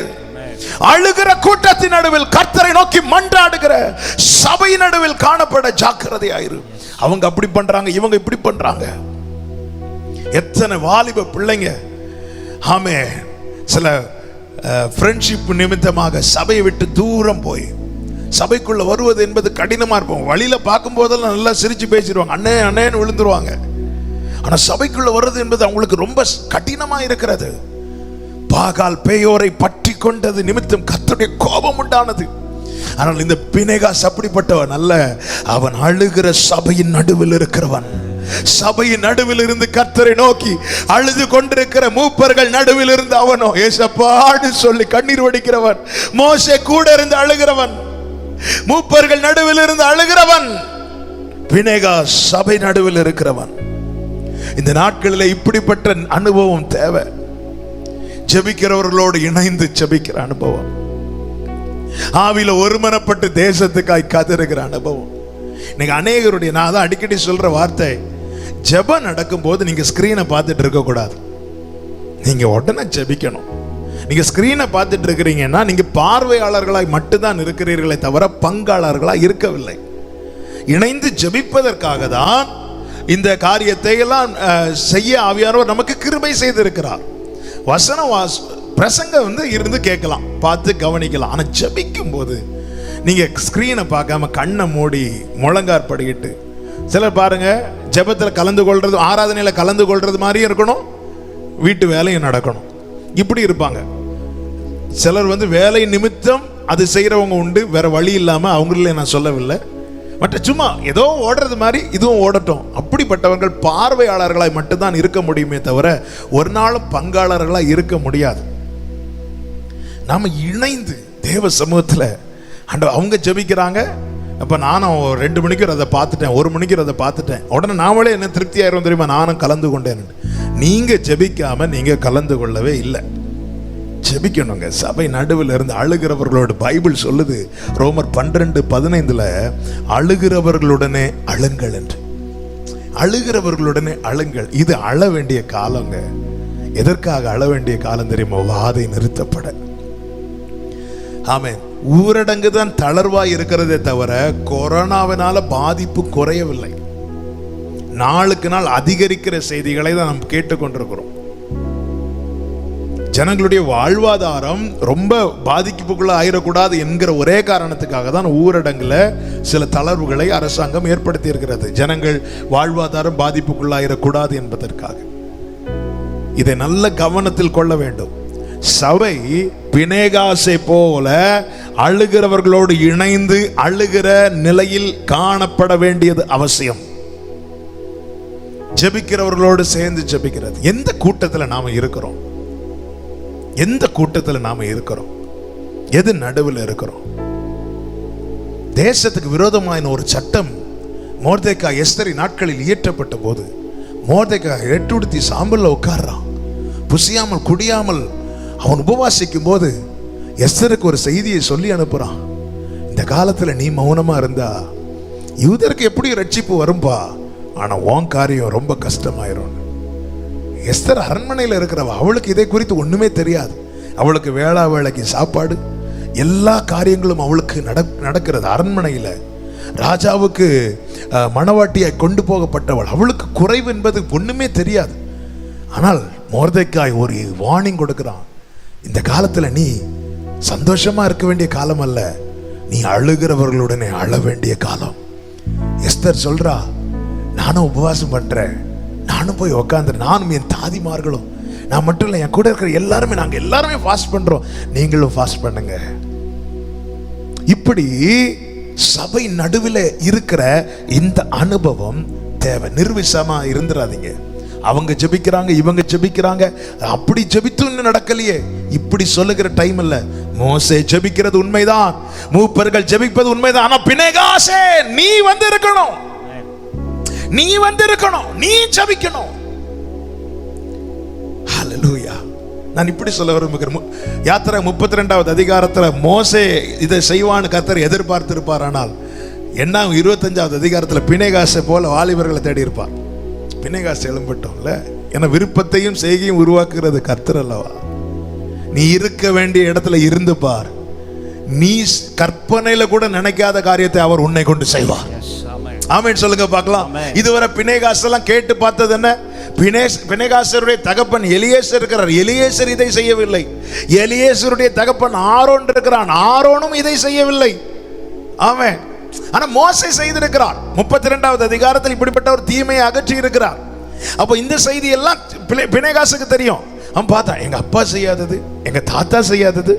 அழுகிற கூட்டத்தின் நடுவில், கர்த்தரை நோக்கி மன்றாடுகிற சபை நடுவில் காணப்பட ஜாக்கிரதையாயிரு. அவங்க அப்படி பண்றாங்க, இவங்க இப்படி பண்றாங்க. எத்தனை வாலிப பிள்ளைங்க, ஆமே, சில ஃப்ரெண்ட்ஷிப் நிமித்தமாக சபையை விட்டு தூரம் போய் சபைக்குள்ள வருவது என்பது கடினமா இருக்கும். வழியில பார்க்கும் போதெல்லாம் நல்லா சிரிச்சு பேசிடுவாங்க, அண்ணே அண்ணேன்னு விழுந்துருவாங்க. ஆனா சபைக்குள்ள வருவது என்பது அவங்களுக்கு ரொம்ப கடினமா இருக்கிறது. பாகால் பேயோரை பற்றி கொண்டது நிமித்தம் கர்த்தருடைய கோபம் உண்டானது. ஆனால் இந்த பினேகாஸ் அப்படிப்பட்டவன் அல்ல. அவன் அழுகிற சபையின் நடுவில் இருக்கிறவன். சபையின் நடுவில் இருந்து கர்த்தரை நோக்கி அழுது கொண்டிருக்கிற மூப்பர்கள் நடுவில் இருந்து அவனோ ஏசப்பான்னு சொல்லி கண்ணீர் வடிக்கிறவன். மோசே கூட இருந்து அழுகிறவன், மூப்பர்கள் நடுவில் இருந்து அழுகிறவன். பினேகாஸ் சபை நடுவில் இருக்கிறவன். இந்த நாட்களில் இப்படிப்பட்ட அனுபவம் தேவை. ஜெபிக்கிறவர்களோடு இணைந்து ஜெபிக்கிற அனுபவம், ஆவில ஒருமனப்பட்டு தேசத்துக்காய் காத்திருக்கிற அனுபவம். இன்னைக்கு அநேகருடைய, நான் தான் அடிக்கடி சொல்ற வார்த்தை, ஜெபம் நடக்கும் போது நீங்க ஸ்கிரீனை பார்த்துட்டு இருக்க கூடாது, நீங்க உடனே ஜெபிக்கணும். நீங்க ஸ்கிரீனை பார்த்துட்டு இருக்கிறீங்கன்னா நீங்க பார்வையாளர்களாய் மட்டும்தான் இருக்கிறீர்களே தவிர பங்காளர்களாய் இருக்கவில்லை. இணைந்து ஜெபிப்பதற்காக தான் இந்த காரியத்தை எல்லாம் செய்ய ஆவியானவர் நமக்கு கிருபை செய்திருக்கிறார். வசனம் பிரசங்க இருந்து கேட்கலாம், பார்த்து கவனிக்கலாம். ஆனால் ஜெபிக்கும் போது நீங்க ஸ்கிரீனை பார்க்காம கண்ணை மூடி முழங்கார் படிக்கிட்டு, சிலர் பாருங்க ஜெபத்தில் கலந்து கொள்றது, ஆராதனையில் கலந்து கொள்றது மாதிரியும் இருக்கணும், வீட்டு வேலையும் நடக்கணும், இப்படி இருப்பாங்க. சிலர் வேலை நிமித்தம் அது செய்யறவங்க உண்டு, வேற வழி இல்லாம அவங்களே நான் சொல்லவில்லை, மற்ற சும்மா ஏதோ ஓடுறது மாதிரி இதுவும் ஓடட்டும். அப்படிப்பட்டவர்கள் பார்வையாளர்களாய் மட்டும்தான் இருக்க முடியுமே தவிர ஒரு நாளும் பங்காளர்களாய் இருக்க முடியாது. நாம இணைந்து தேவ சமூகத்தில் அவங்க ஜெபிக்கிறாங்க, அப்ப நானும் 2 மணிக்கு அதை பார்த்துட்டேன், 1 மணிக்கு அதை பார்த்துட்டேன், உடனே நாமளே என்ன திருப்தி ஆயிரும் தெரியுமா, நானும் கலந்து கொண்டேன். நீங்க ஜெபிக்காம நீங்க கலந்து கொள்ளவே இல்லை. ஜெபிக்கணுங்க. சபை நடுவில் இருந்து அழுகிறவர்களோடு பைபிள் சொல்லுது, ரோமர் 12:15 அழுகிறவர்களுடனே அழுங்கள் என்று. அழுகிறவர்களுடனே அழுங்கள். இது அழ வேண்டிய காலங்க. எதற்காக அழ வேண்டிய காலம் தெரியுமா? வாதை நிறுத்தப்பட. ஆமென். ஊரடங்கு தான் தளர்வாய் இருக்கிறதே தவிர கொரோனாவினால பாதிப்பு குறையவில்லை. நாளுக்கு நாள் அதிகரிக்கிற செய்திகளை தான் நாம் கேட்டுக்கொண்டிருக்கிறோம். ஜனங்களுடைய வாழ்வாதாரம் ரொம்ப பாதிப்புக்குள்ள ஆயிடக்கூடாது என்கிற ஒரே காரணத்துக்காக தான் ஊரடங்குல சில தளர்வுகளை அரசாங்கம் ஏற்படுத்தி இருக்கிறது. ஜனங்கள் வாழ்வாதாரம் பாதிப்புக்குள்ளாயிடக்கூடாது என்பதற்காக. இதை நல்ல கவனத்தில் கொள்ள வேண்டும். சபை பினேகாசை போல அழுகிறவர்களோடு இணைந்து அழுகிற நிலையில் காணப்பட வேண்டியது அவசியம். ஜெபிக்கிறவர்களோடு சேர்ந்து ஜெபிக்கிறது. எந்த கூட்டத்தில் நாம இருக்கிறோம்? எந்த கூட்டத்தில் நாம இருக்கிறோம்? எது நடுவில் இருக்கிறோம்? தேசத்துக்கு விரோதமான ஒரு சட்டம் மோர்தேக்காய் எஸ்தரி நாட்களில் இயற்றப்பட்ட போது மோர்தேக்காய் எட்டுடுத்தி சாம்பல்ல உட்கார்றான். புசியாமல் குடியாமல் அவன் உபவாசிக்கும் போது எஸ்தருக்கு ஒரு செய்தியை சொல்லி அனுப்புறான். இந்த காலத்துல நீ மௌனமா இருந்தா யூதருக்கு எப்படி ரட்சிப்பு வரும்பா, ஆனா உன் காரியம் ரொம்ப கஷ்டமாயிரும். எஸ்தர் அரண்மனையில் இருக்கிறவ, அவளுக்கு இதை குறித்து ஒண்ணுமே தெரியாது. அவளுக்கு வேளா வேளைக்கு சாப்பாடு, எல்லா காரியங்களும் அவளுக்கு நடக்கிறது. அரண்மனையில் ராஜாவுக்கு மணவாட்டியை கொண்டு போகப்பட்டவள், அவளுக்கு குறைவு என்பது ஒண்ணுமே தெரியாது. ஆனால் மோர்தேக்காய் ஒரு வார்னிங் கொடுக்கிறான். இந்த காலத்துல நீ சந்தோஷமா இருக்க வேண்டிய காலம் அல்ல, நீ அழுகிறவர்களுடனே அழ வேண்டிய காலம். எஸ்தர் சொல்றா, நானும் உபவாசம் பண்றேன், நானும் போய் உக்காந்து, நானும் என் தாதிமார்களும், நான் மட்டும் இல்லை, என் கூட இருக்கிற எல்லாருமே, நாங்க எல்லாருமே ஃபாஸ்ட் பண்றோம், நீங்களும் ஃபாஸ்ட் பண்ணுங்க. இப்படி சபை நடுவில் இருக்கிற இந்த அனுபவம் தேவை. நிர்விசமா இருந்துடாதீங்க. அவங்க ஜெபிக்கிறாங்க, இவங்க ஜெபிக்கிறாங்க, அப்படி ஜெபித்து இன்னும் நடக்கலையே, இப்படி சொல்லுகிற டைம் இல்ல. மோசே ஜெபிக்கிறது உண்மைதான், மூப்பர்கள் ஜெபிப்பது உண்மைதான். ஆனா பினேகாசே, நீ வந்து இருக்கணும், நீ வந்து இருக்கணும், நீ ஜெபிக்கணும். ஹல்லேலூயா. நான் இப்படி சொல்ல விரும்புகிறேன். யாத்திரை 32வது அதிகாரத்துல மோசே இதை செய்வான்னு கர்த்தர் எதிர்பார்த்திருப்பார். ஆனால் என்ன 25வது அதிகாரத்துல பினேகாசை போல வாலிபர்களை தேடி இருப்பார். பினேகாசு எழும்பட்டோம்ல, ஏன்னா விருப்பத்தையும் செய்கையும் உருவாக்குறது கர்த்தர் அல்லவா. நீ இருக்க வேண்டிய இடத்துல இருந்து பார், நீ கற்பனையில கூட நினைக்காத காரியத்தை அவர் உன்னை கொண்டு செய்வார். ஆமென் சொல்லுங்க பார்க்கலாம். இதுவரை பினேகாஸ் எல்லாம் கேட்டு பார்த்தது என்ன? பினேகாசருடைய தகப்பன் எலியேசர் இருக்கிறார், எலியேசர் இதை செய்யவில்லை. எலியேசருடைய தகப்பன் ஆரோன் இருக்கிறான், ஆரோனும் இதை செய்யவில்லை. ஆமென். ஆனா மோசே செய்திருக்கிறார். 32வது அதிகாரத்தில் இப்படிப்பட்ட ஒரு தீமையை அகற்றி இருக்கிறார். அப்போ இந்த செய்தி எல்லாம் பினேகாசுக்கு தெரியும். அவன் பார்த்தா, எங்க அப்பா செய்யாதது, எங்க தாத்தா செய்யாதது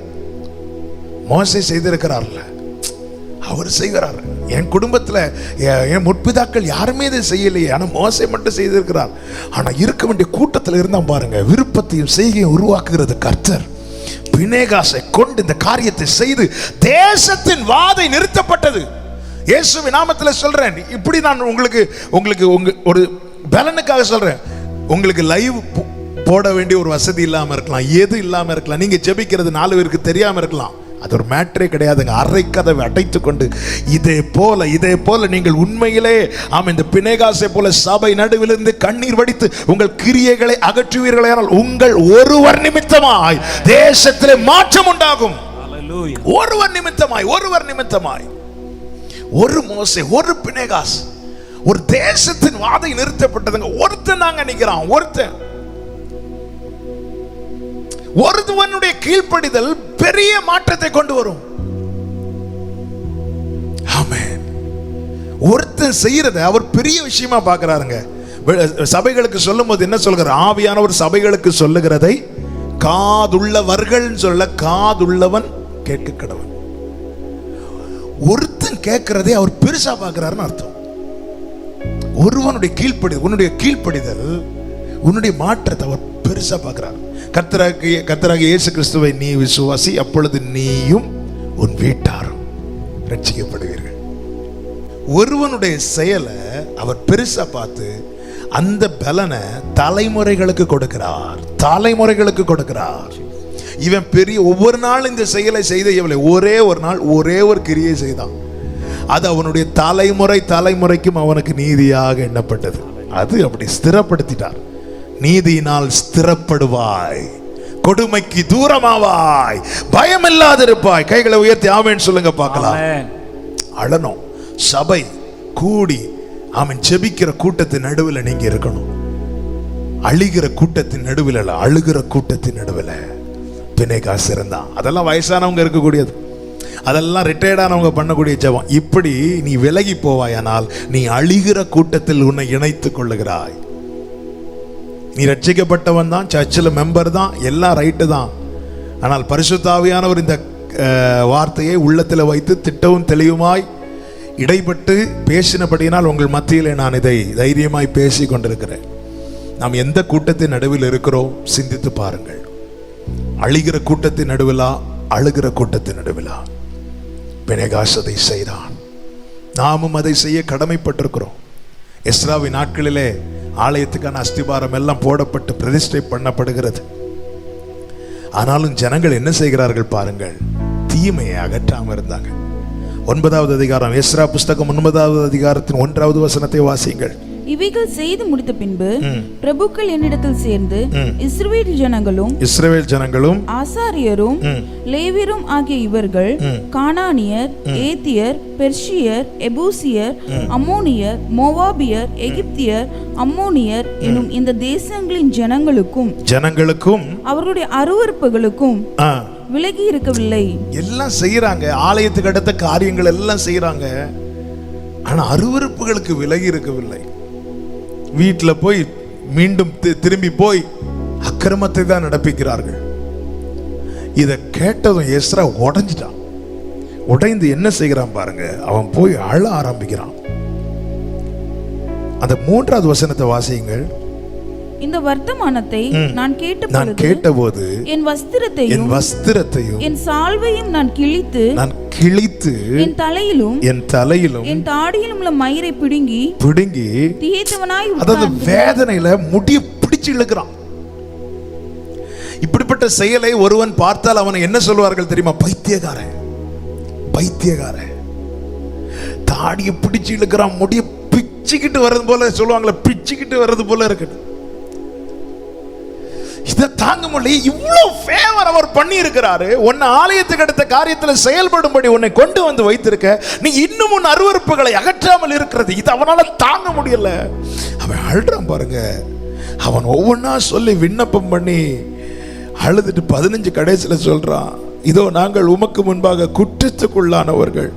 மோசே செய்திருக்கிறார்ல, அவர் செய்கிறார். என் குடும்பத்தில் என் முற்பிதாக்கள் யாருமே இதை செய்யலையே, ஆனால் மோசே மட்டும் செய்திருக்கிறார். ஆனால் இருக்க வேண்டிய கூட்டத்தில் இருந்தால் பாருங்க, விருப்பத்தையும் செய்கையும் உருவாக்குகிறது கர்த்தர். பினேகாசை கொண்டு இந்த காரியத்தை செய்து தேசத்தின் வாதை நிறுத்தப்பட்டது. இயேசுவின் நாமத்தில் சொல்றேன். இப்படி நான் உங்களுக்கு ஒரு பலனுக்காக சொல்றேன். உங்களுக்கு லைவ் போட வேண்டிய ஒரு வசதி இல்லாமல் இருக்கலாம், எது இல்லாமல் இருக்கலாம், நீங்க ஜெபிக்கிறது 4 பேருக்கு தெரியாம இருக்கலாம், அது ஒரு மேட்டரே கிடையாதுங்க. அரை கதவை அடைத்து கொண்டு இதே போல நீங்கள் உண்மையிலே இந்த பினேகாசை போல சபை நடுவிலிருந்து கண்ணீர் வடித்து உங்கள் கிரியைகளை அகற்றுவீர்களானால் உங்கள் ஒருவர் நிமித்தமாய் தேசத்திலே மாற்றம் உண்டாகும். ஒருவர் நிமித்தமாய் ஒரு மோசே, ஒரு பினேகாஸ், ஒரு தேசத்தின் வாதை நிறுத்தப்பட்டதுங்க. ஒருத்தன் நாங்க நினைக்கிறான், ஒருவனுடைய கீழ்ப்படிதல் பெரிய மாற்றத்தை கொண்டு வரும். ஆமென். ஒருத்தன் செய்யறத அவர் பெரிய விஷயமா பார்க்கிறாருங்க. சபைகளுக்கு சொல்லும் போது என்ன சொல்கிறார்? ஆவியானவர் சபைகளுக்கு சொல்லுகிறதை காதுள்ளவர்கள் சொல்ல, காதுள்ளவன் கேட்க கடவன். ஒருத்தன் கேட்கிறதை அவர் பெருசா பார்க்கிறாருன்னு அர்த்தம். ஒருவனுடைய கீழ்ப்படிதல் உன்னுடைய மாற்றத்தை அவர் பெருசா பார்க்கிறார். கர்த்தராகிய இயேசு கிறிஸ்துவை நீ விசுவாசி, அப்பொழுது நீயும் உன் வீட்டாரும் ரட்சிக்கப்படுவீர்கள். ஒருவனுடைய செயலை அவர் பெருசா பார்த்து அந்த பலனை தலைமுறைகளுக்கு கொடுக்கிறார். இவன் பெரிய ஒவ்வொரு நாள் இந்த செயலை செய்த ஒரே ஒரு நாள் ஒரே ஒரு கிரியை செய்தான். அது அவனுடைய தலைமுறைக்கும் அவனுக்கு நீதியாக எண்ணப்பட்டது. அது அப்படி ஸ்திரப்படுத்திட்டார். நீதியினால் ஸ்திரப்படுவாய், கொடுமைக்கு தூரமாவாய், பயம் இல்லாதிருப்பாய். கைகளை உயர்த்தி ஆமென் சொல்லுங்க பார்க்கலாம். அழணும். சபை கூடி ஆமென் ஜெபிக்கிற கூட்டத்தின் நடுவில் நீங்க இருக்கணும். அழுகிற கூட்டத்தின் நடுவில் அல்ல, அழுகிற கூட்டத்தின் நடுவில். பினேகாஸ் இருந்தான். அதெல்லாம் வயசானவங்க இருக்கக்கூடியது, அதெல்லாம் ரிட்டையர்டானவங்க பண்ணக்கூடிய ஜெபம். இப்படி நீ விலகி போவாயானால் நீ அழிகிற கூட்டத்தில் உன்னை இணைத்துக் கொள்ளுகிறாய். நீ ரட்சிக்கப்பட்டவன் தான், சர்ச்சில் மெம்பர் தான், எல்லாம் ரைட்டு தான். ஆனால் பரிசுத்த ஆவியானவர் இந்த வார்த்தையை உள்ளத்தில் வைத்து திட்டவும் தெளிவுமாய் இடைப்பட்டு பேசினபடியினால் உங்கள் மத்தியிலே நான் இதை தைரியமாய் பேசி கொண்டிருக்கிறேன். நாம் எந்த கூட்டத்தின் நடுவில் இருக்கிறோம் சிந்தித்து பாருங்கள். அழிகிற கூட்டத்தின் நடுவிலா, அழுகிற கூட்டத்தின் நடுவிலா? பினேகாஸ் அதை செய்தான், நாமும் அதை செய்ய கடமைப்பட்டிருக்கிறோம். எஸ்ராவின் நாட்களிலே ஆலயத்துக்கான அஸ்திபாரம் எல்லாம் போடப்பட்டு பிரதிஷ்டை பண்ணப்படுகிறது. ஆனாலும் ஜனங்கள் என்ன செய்கிறார்கள் பாருங்கள், தீமையை அகற்றாமல் இருந்தாங்க. 9வது அதிகாரம், எஸ்ரா புஸ்தகம் 9வது அதிகாரத்தின் 1வது வசனத்தை வாசியுங்கள். இவைகள் செய்து முடித்த பின்பு பிரபுக்கள் என்னிடத்தில் சேர்ந்து இஸ்ரவேல் ஜனங்களும் ஆசாரியரும் லேவியரும் ஆகிய இவர்கள் கானானியர், ஏத்தியர், பெர்ஷியர், எபூசியர், அம்மோனியர், மோவாபியர், எகிப்தியர், அம்மோனியர் எனும் இந்த தேசங்களின் ஜனங்களுக்கும் அவர்களுடைய அருவருப்புகளுக்கும் விலகி இருக்கவில்லை. எல்லாம் செய்யறாங்க, ஆலயத்துக்கு அடுத்த காரியங்கள் எல்லாம் செய்யறாங்க, ஆனா அருவருப்புகளுக்கு விலகி இருக்கவில்லை. வீட்டில் போய் மீண்டும் திரும்பி போய் அக்கிரமத்தை தான் நடப்பிக்கிறார்கள். இதை கேட்டதும் எஸ்ரா உடைஞ்சிட்டான். உடைந்து என்ன செய்கிறான் பாருங்க, அவன் போய் அழ ஆரம்பிக்கிறான். அந்த 3வது வசனத்தை வாசியுங்கள். இந்த வர்த்தமானத்தை நான் கேட்டபோது என் வஸ்திரத்தையும் என் சால்வையும் நான் கிழித்து என் தலையிலும் என் தாடியிலும் உள்ள மயிரை பிடுங்கி திகைத்தவனாய், அதாவது வேதனையில முடிய பிடிச்சு இழுக்கிறான். இப்படிப்பட்ட செயலை ஒருவன் பார்த்தால் அவனை என்ன சொல்வார்கள் தெரியுமா? பைத்தியக்காரன். தாடியை பிடிச்சு இழுக்கிறான், முடிய பிச்சுக்கிட்டு வர்றது போல சொல்லுவாங்களே, பிச்சுக்கிட்டு வர்றது போல இருக்கு. இதை தாங்க முடியல. இவ்வளவு ஃபேவர் அவர் பண்ணி இருக்கிறாரு. உன்னை ஆலயத்துக்கு அடுத்த காரியத்தில் செயல்படும்படி உன்னை கொண்டு வந்து வைத்திருக்க, நீ இன்னும் உன் அருவருப்புகளை அகற்றாமல் இருக்கிறது, இது அவனால தாங்க முடியல. அவன் அழுறான் பாருங்க. அவன் ஒவ்வொன்னா சொல்லி விண்ணப்பம் பண்ணி அழுதுட்டு 15 கடைசியில் சொல்றான், இதோ நாங்கள் உமக்கு முன்பாக குற்றத்துக்குள்ளானவர்கள்,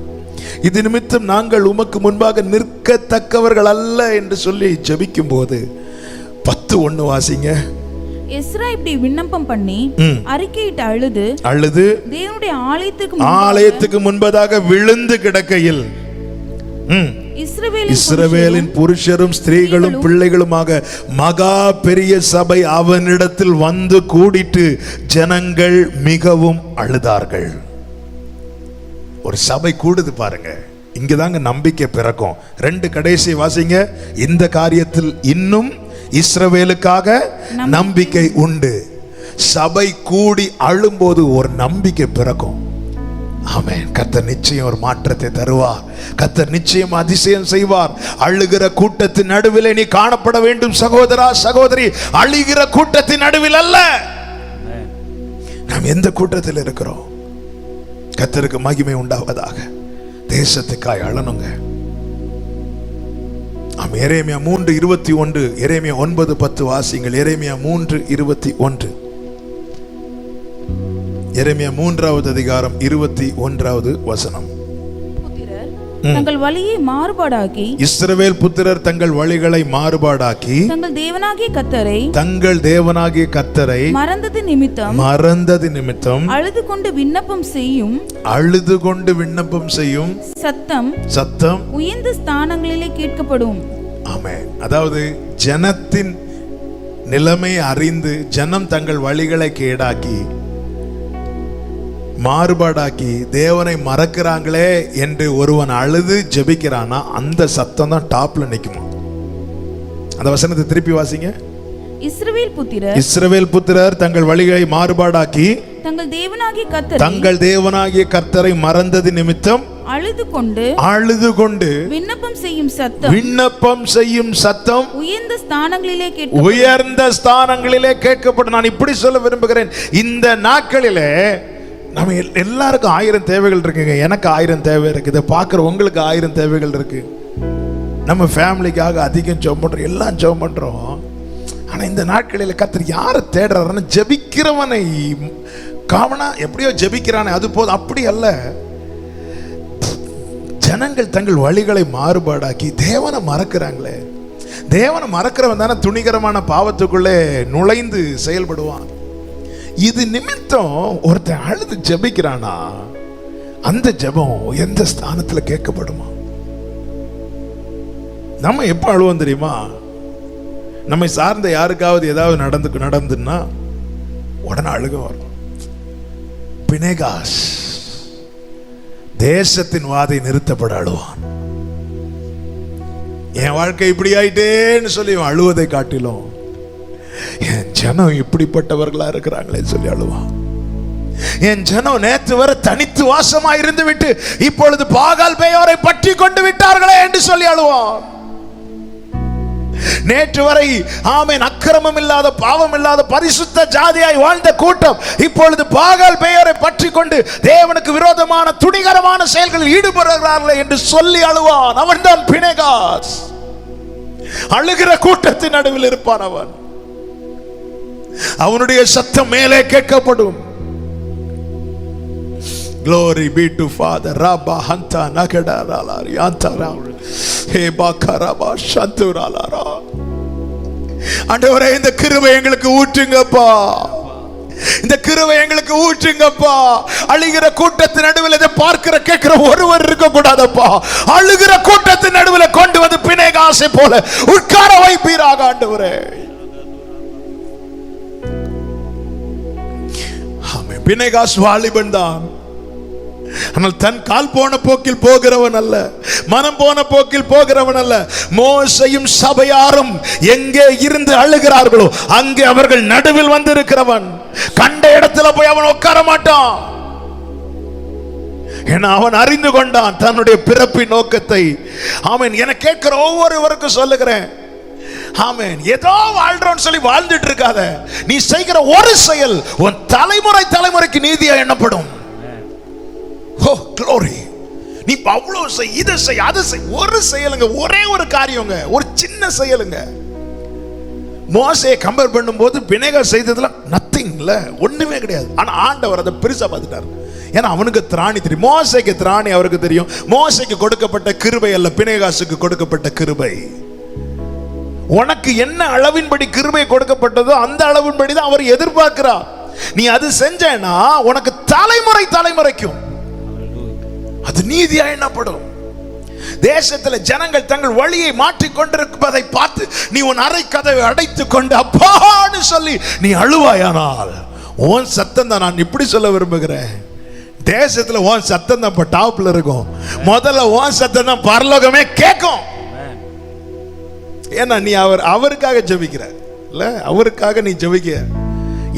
இது நிமித்தம் நாங்கள் உமக்கு முன்பாக நிற்கத்தக்கவர்கள் அல்ல என்று சொல்லி ஜெபிக்கும் போது 10:1 வாசிங்க. எஸ்ரா இப்படி விண்ணப்பம் பண்ணி அறிக்கையிட்டு அழுது தேவனுடைய ஆலயத்துக்கு முன்பதாக விழுந்து கிடக்கையில் இஸ்ரவேலின் புருஷரும் ஸ்திரீகளும் பிள்ளைகளுமாக மகா பெரிய சபை அவனிடத்தில் வந்து கூடிட்டு ஜனங்கள் மிகவும் அழுதார்கள். ஒரு சபை கூடுது பாருங்க, இங்கதாங்க நம்பிக்கை பிறக்கும். 2 கடைசி வாசிங்க. இந்த காரியத்தில் இன்னும் இஸ்ரவேலுக்காக நம்பிக்கை உண்டு. சபை கூடி அழும்போது ஒரு நம்பிக்கை பிறக்கும். ஆமென். கர்த்தர் நிச்சயம் ஒரு மாற்றத்தை தருவார். கர்த்தர் நிச்சயம் அதிசயம் செய்வார். அழுகிற கூட்டத்தின் நடுவில் நீ காணப்பட வேண்டும் சகோதரா, சகோதரி. அழுகிற கூட்டத்தின் நடுவில் அல்ல. நாம் எந்த கூட்டத்தில் இருக்கிறோம்? கர்த்தருக்கு மகிமை உண்டாவதாக. தேசத்துக்காய் அழணுங்க. எரேமியா 3:21, எரேமியா 9:10 வாசிங்கள். எரேமியா 3:21, எரேமியா 3வது அதிகாரம் 21வது வசனம். தங்கள் வழியை மாறுபாடாக்கி, இஸ்ரவேல் புத்திரர் தங்கள் வழிகளை மாறுபாடாக்கி தங்கள் தேவனாகிய கர்த்தரை மறந்தது நிமித்தம் அழுது கொண்டு விண்ணப்பம் செய்யும் சத்தம் உயர்ந்த ஸ்தானங்களிலே கேட்கப்படும். ஆமென். அதாவது ஜனத்தின் நிலைமை அறிந்து ஜனம் தங்கள் வழிகளை கேடாக்கி மாறுபாடாக்கி தேவனை மறக்கிறாங்களே என்று ஒருவன் அழுது ஜெபிக்கிறானா, அந்த சத்தம் தான் டாப்ல நிக்குமா. அந்த வசனத்தை திருப்பி வாசிங்க. இஸ்ரவேல் புத்திரர் தங்கள் வழிகளை மாறுபாடாக்கி தங்கள் தேவனாகிய கர்த்தரை மறந்தது நிமித்தம் அழுது கொண்டு விண்ணப்பம் செய்யும் சத்தம் உயர்ந்த ஸ்தானங்களிலே கேட்கப்படும். நான் இப்படி சொல்ல விரும்புகிறேன், இந்த நாட்களிலே நம்ம எல்லாருக்கும் 1000 தேவைகள் இருக்குங்க. எனக்கு 1000 தேவை இருக்கு. இதை பார்க்குற உங்களுக்கு 1000 தேவைகள் இருக்கு. நம்ம ஃபேமிலிக்காக அதிகம் ஜெபம் பண்றோம், எல்லாம் ஜெபம் பண்றோம். ஆனா இந்த நாட்களில் கர்த்தர் யாரை தேடுறாருன்னு ஜெபிக்கிறவனை காவனா எப்படியோ ஜெபிக்கிறானே அது போதும், அப்படி அல்ல. ஜனங்கள் தங்கள் வழிகளை மாறுபாடாக்கி தேவனை மறக்கிறாங்களே. தேவனை மறக்கிறவன் தானே துணிகரமான பாவத்துக்குள்ளே நுழைந்து செயல்படுவான். இது நிமித்தம் ஒருத்தன் அழுது ஜெபிக்கிறானா, அந்த ஜெபம் எந்த ஸ்தானத்தில் கேட்கப்படுமா? நம்ம எப்ப அழுவோம் தெரியுமா? நம்மை சார்ந்த யாருக்காவது ஏதாவது நடந்துன்னா உடனே அழுக வரும். பினேகாஸ் தேசத்தின் வாதை நிறுத்தப்பட அழுவான். என் வாழ்க்கை இப்படி ஆயிட்டேன்னு சொல்லி அழுவதை காட்டிலும் என் ஜனம் இப்படிப்பட்டவர்களா இருக்கிறாங்களே சொல்லி அழுவான். என் ஜனம் நேற்று வரை தனித்து வாசமா இருந்து விட்டு இப்பொழுது பாகால் பேயோரை பற்றி கொண்டு விட்டார்களே என்று சொல்லி அழுவான். நேற்று வரை ஆமென் அக்கிரமம் இல்லாத பாவம் இல்லாத பரிசுத்த ஜாதியாய் வாழ்ந்த கூட்டம் இப்பொழுது பாகால் பெயரை பற்றி கொண்டு தேவனுக்கு விரோதமான துணிகரமான செயல்களில் ஈடுபடுகிறார்கள் என்று சொல்லி அழுவான். அவன் தான் பினேகாஸ். அழுகிற கூட்டத்தின் நடுவில் இருப்பான் அவன். அவனுடைய சத்தம் மேலே கேட்கப்படும். Glory be to Father. Rabba Hanta Nagada Ralari Antara He Bakaraba Shanturala. ஆண்டவரே இந்த கிருபை எங்களுக்கு ஊற்றுங்கப்பா, இந்த கிருபை எங்களுக்கு ஊற்றுங்கப்பா. அழுகிற கூட்டத்தின் நடுவில் இதை பார்க்கிற கேட்கிற ஒருவர் இருக்க கூடாதப்பா. அழுகிற கூட்டத்தின் நடுவில் கொண்டு வந்து பினேகாசை போல உட்கார வைப்பீராக ஆண்டவரே. ஆமென். பினேகாஸ் வாலிபன் தான், ஆனால் தன் கால் போன போக்கில் போகிறவன் அல்ல, மனம் போன போக்கில் போகிறவன் அல்ல. மோசையும் சபையாரும் எங்கே இருந்து அழுகிறார்களோ அங்கே அவர்கள் நடுவில் வந்து இருக்கிறவன். கண்ட இடத்துல போய் அவன் உட்கார மாட்டான். ஏன்னா அவன் அறிந்து கொண்டான் தன்னுடைய பிறப்பின் நோக்கத்தை. ஆமென். என கேட்கிற ஒவ்வொருவருக்கும் சொல்லுகிறேன், ஆமென், ஏதோ வாழ்றோம்னு சொல்லி வாழ்ந்துட்டு இருக்காத. நீ செய்கிற ஒரு செயல் உன் தலைமுறைக்கு நீதியா எண்ணப்படும். Oh, glory. நீ அவ்வளவு செய், இதை செய், அதை செய். ஒரு செயலுங்க, ஒரே ஒரு காரியங்க, ஒரு சின்ன செயலுங்க. மோசையை கம்பேர் பண்ணும்போது பினேகாஸ் செய்ததுல நத்திங் இல்ல, ஒண்ணுமே கிடையாது. ஆனா ஆண்டவர் அதை பெருசா பார்த்துட்டார். ஏன்னா அவனுக்கு திராணி தெரியும். மோசைக்கு திராணி அவருக்கு தெரியும். மோசைக்கு கொடுக்கப்பட்ட கிருபை அல்ல பினேகாசுக்கு கொடுக்கப்பட்ட கிருபை. உனக்கு என்ன அளவின்படி கிருபை கொடுக்கப்பட்டதோ அந்த அளவின்படி தான் அவர் எதிர்பார்க்கிறார். நீ அது செஞ்சேன்னா உனக்கு தலைமுறைக்கும் அது நீதியா எண்ணப்படும். தேசத்தில் ஜனங்கள் தங்கள் வழியை மாற்றிக் கொண்டிருப்பதை பார்த்து நீ உன் அறை கதவை அடைத்துக் கொண்டு அப்பான்னு சொல்லி நீ அழுவாயானால் உன் சத்தம் தான். நான் இப்படி சொல்ல விரும்புகிறேன், தேசத்துல உன் சத்தம் தான் இப்ப டாப்ல இருக்கும். முதல்ல உன் சத்தம் தான் பரலோகமே கேட்கும். ஏன்னா நீ அவருக்காக ஜெபிக்கிற இல்ல, அவருக்காக நீ ஜெபிக்க.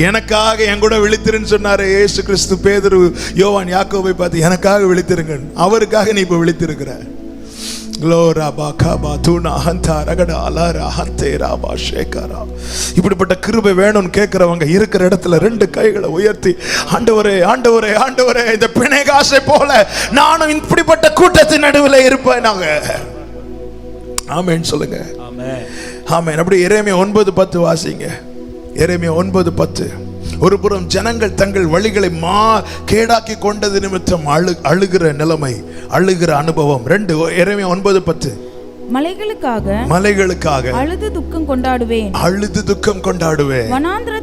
எனக்காக என் கூட விழித்திருன்னு சொன்னாரு இயேசு கிறிஸ்து. பேதுரு, யோவான், யாக்கோபை பார்த்து எனக்காக விழித்திருங்க. அவருக்காக நீ இப்ப விழித்திருக்கிற. இப்படிப்பட்ட கிருபை வேணும்னு கேட்கிறவங்க இருக்கிற இடத்துல ரெண்டு கைகளை உயர்த்தி ஆண்டவரே ஆண்டவரே ஆண்டவரே, இந்த பினேகாசை போல நானும் இப்படிப்பட்ட கூட்டத்தின் நடுவில் இருப்பேன். நாங்க ஆமென் சொல்லுங்க. ஆமென். அப்படி எரேமியா 9:10 வாசிங்க. எரேமியா 9:10. ஒரு புறம் ஜனங்கள் தங்கள் வழிகளை கேடாக்கி கொண்டது நிமித்தம் அழுகிற நிலைமை, அழுகிற அனுபவம். 2 எரேமியா 9:10. மலைகளுக்காக அழுது துக்கம் கொண்டாடுவேன், அழுது துக்கம் கொண்டாடுவேன். வனாந்திர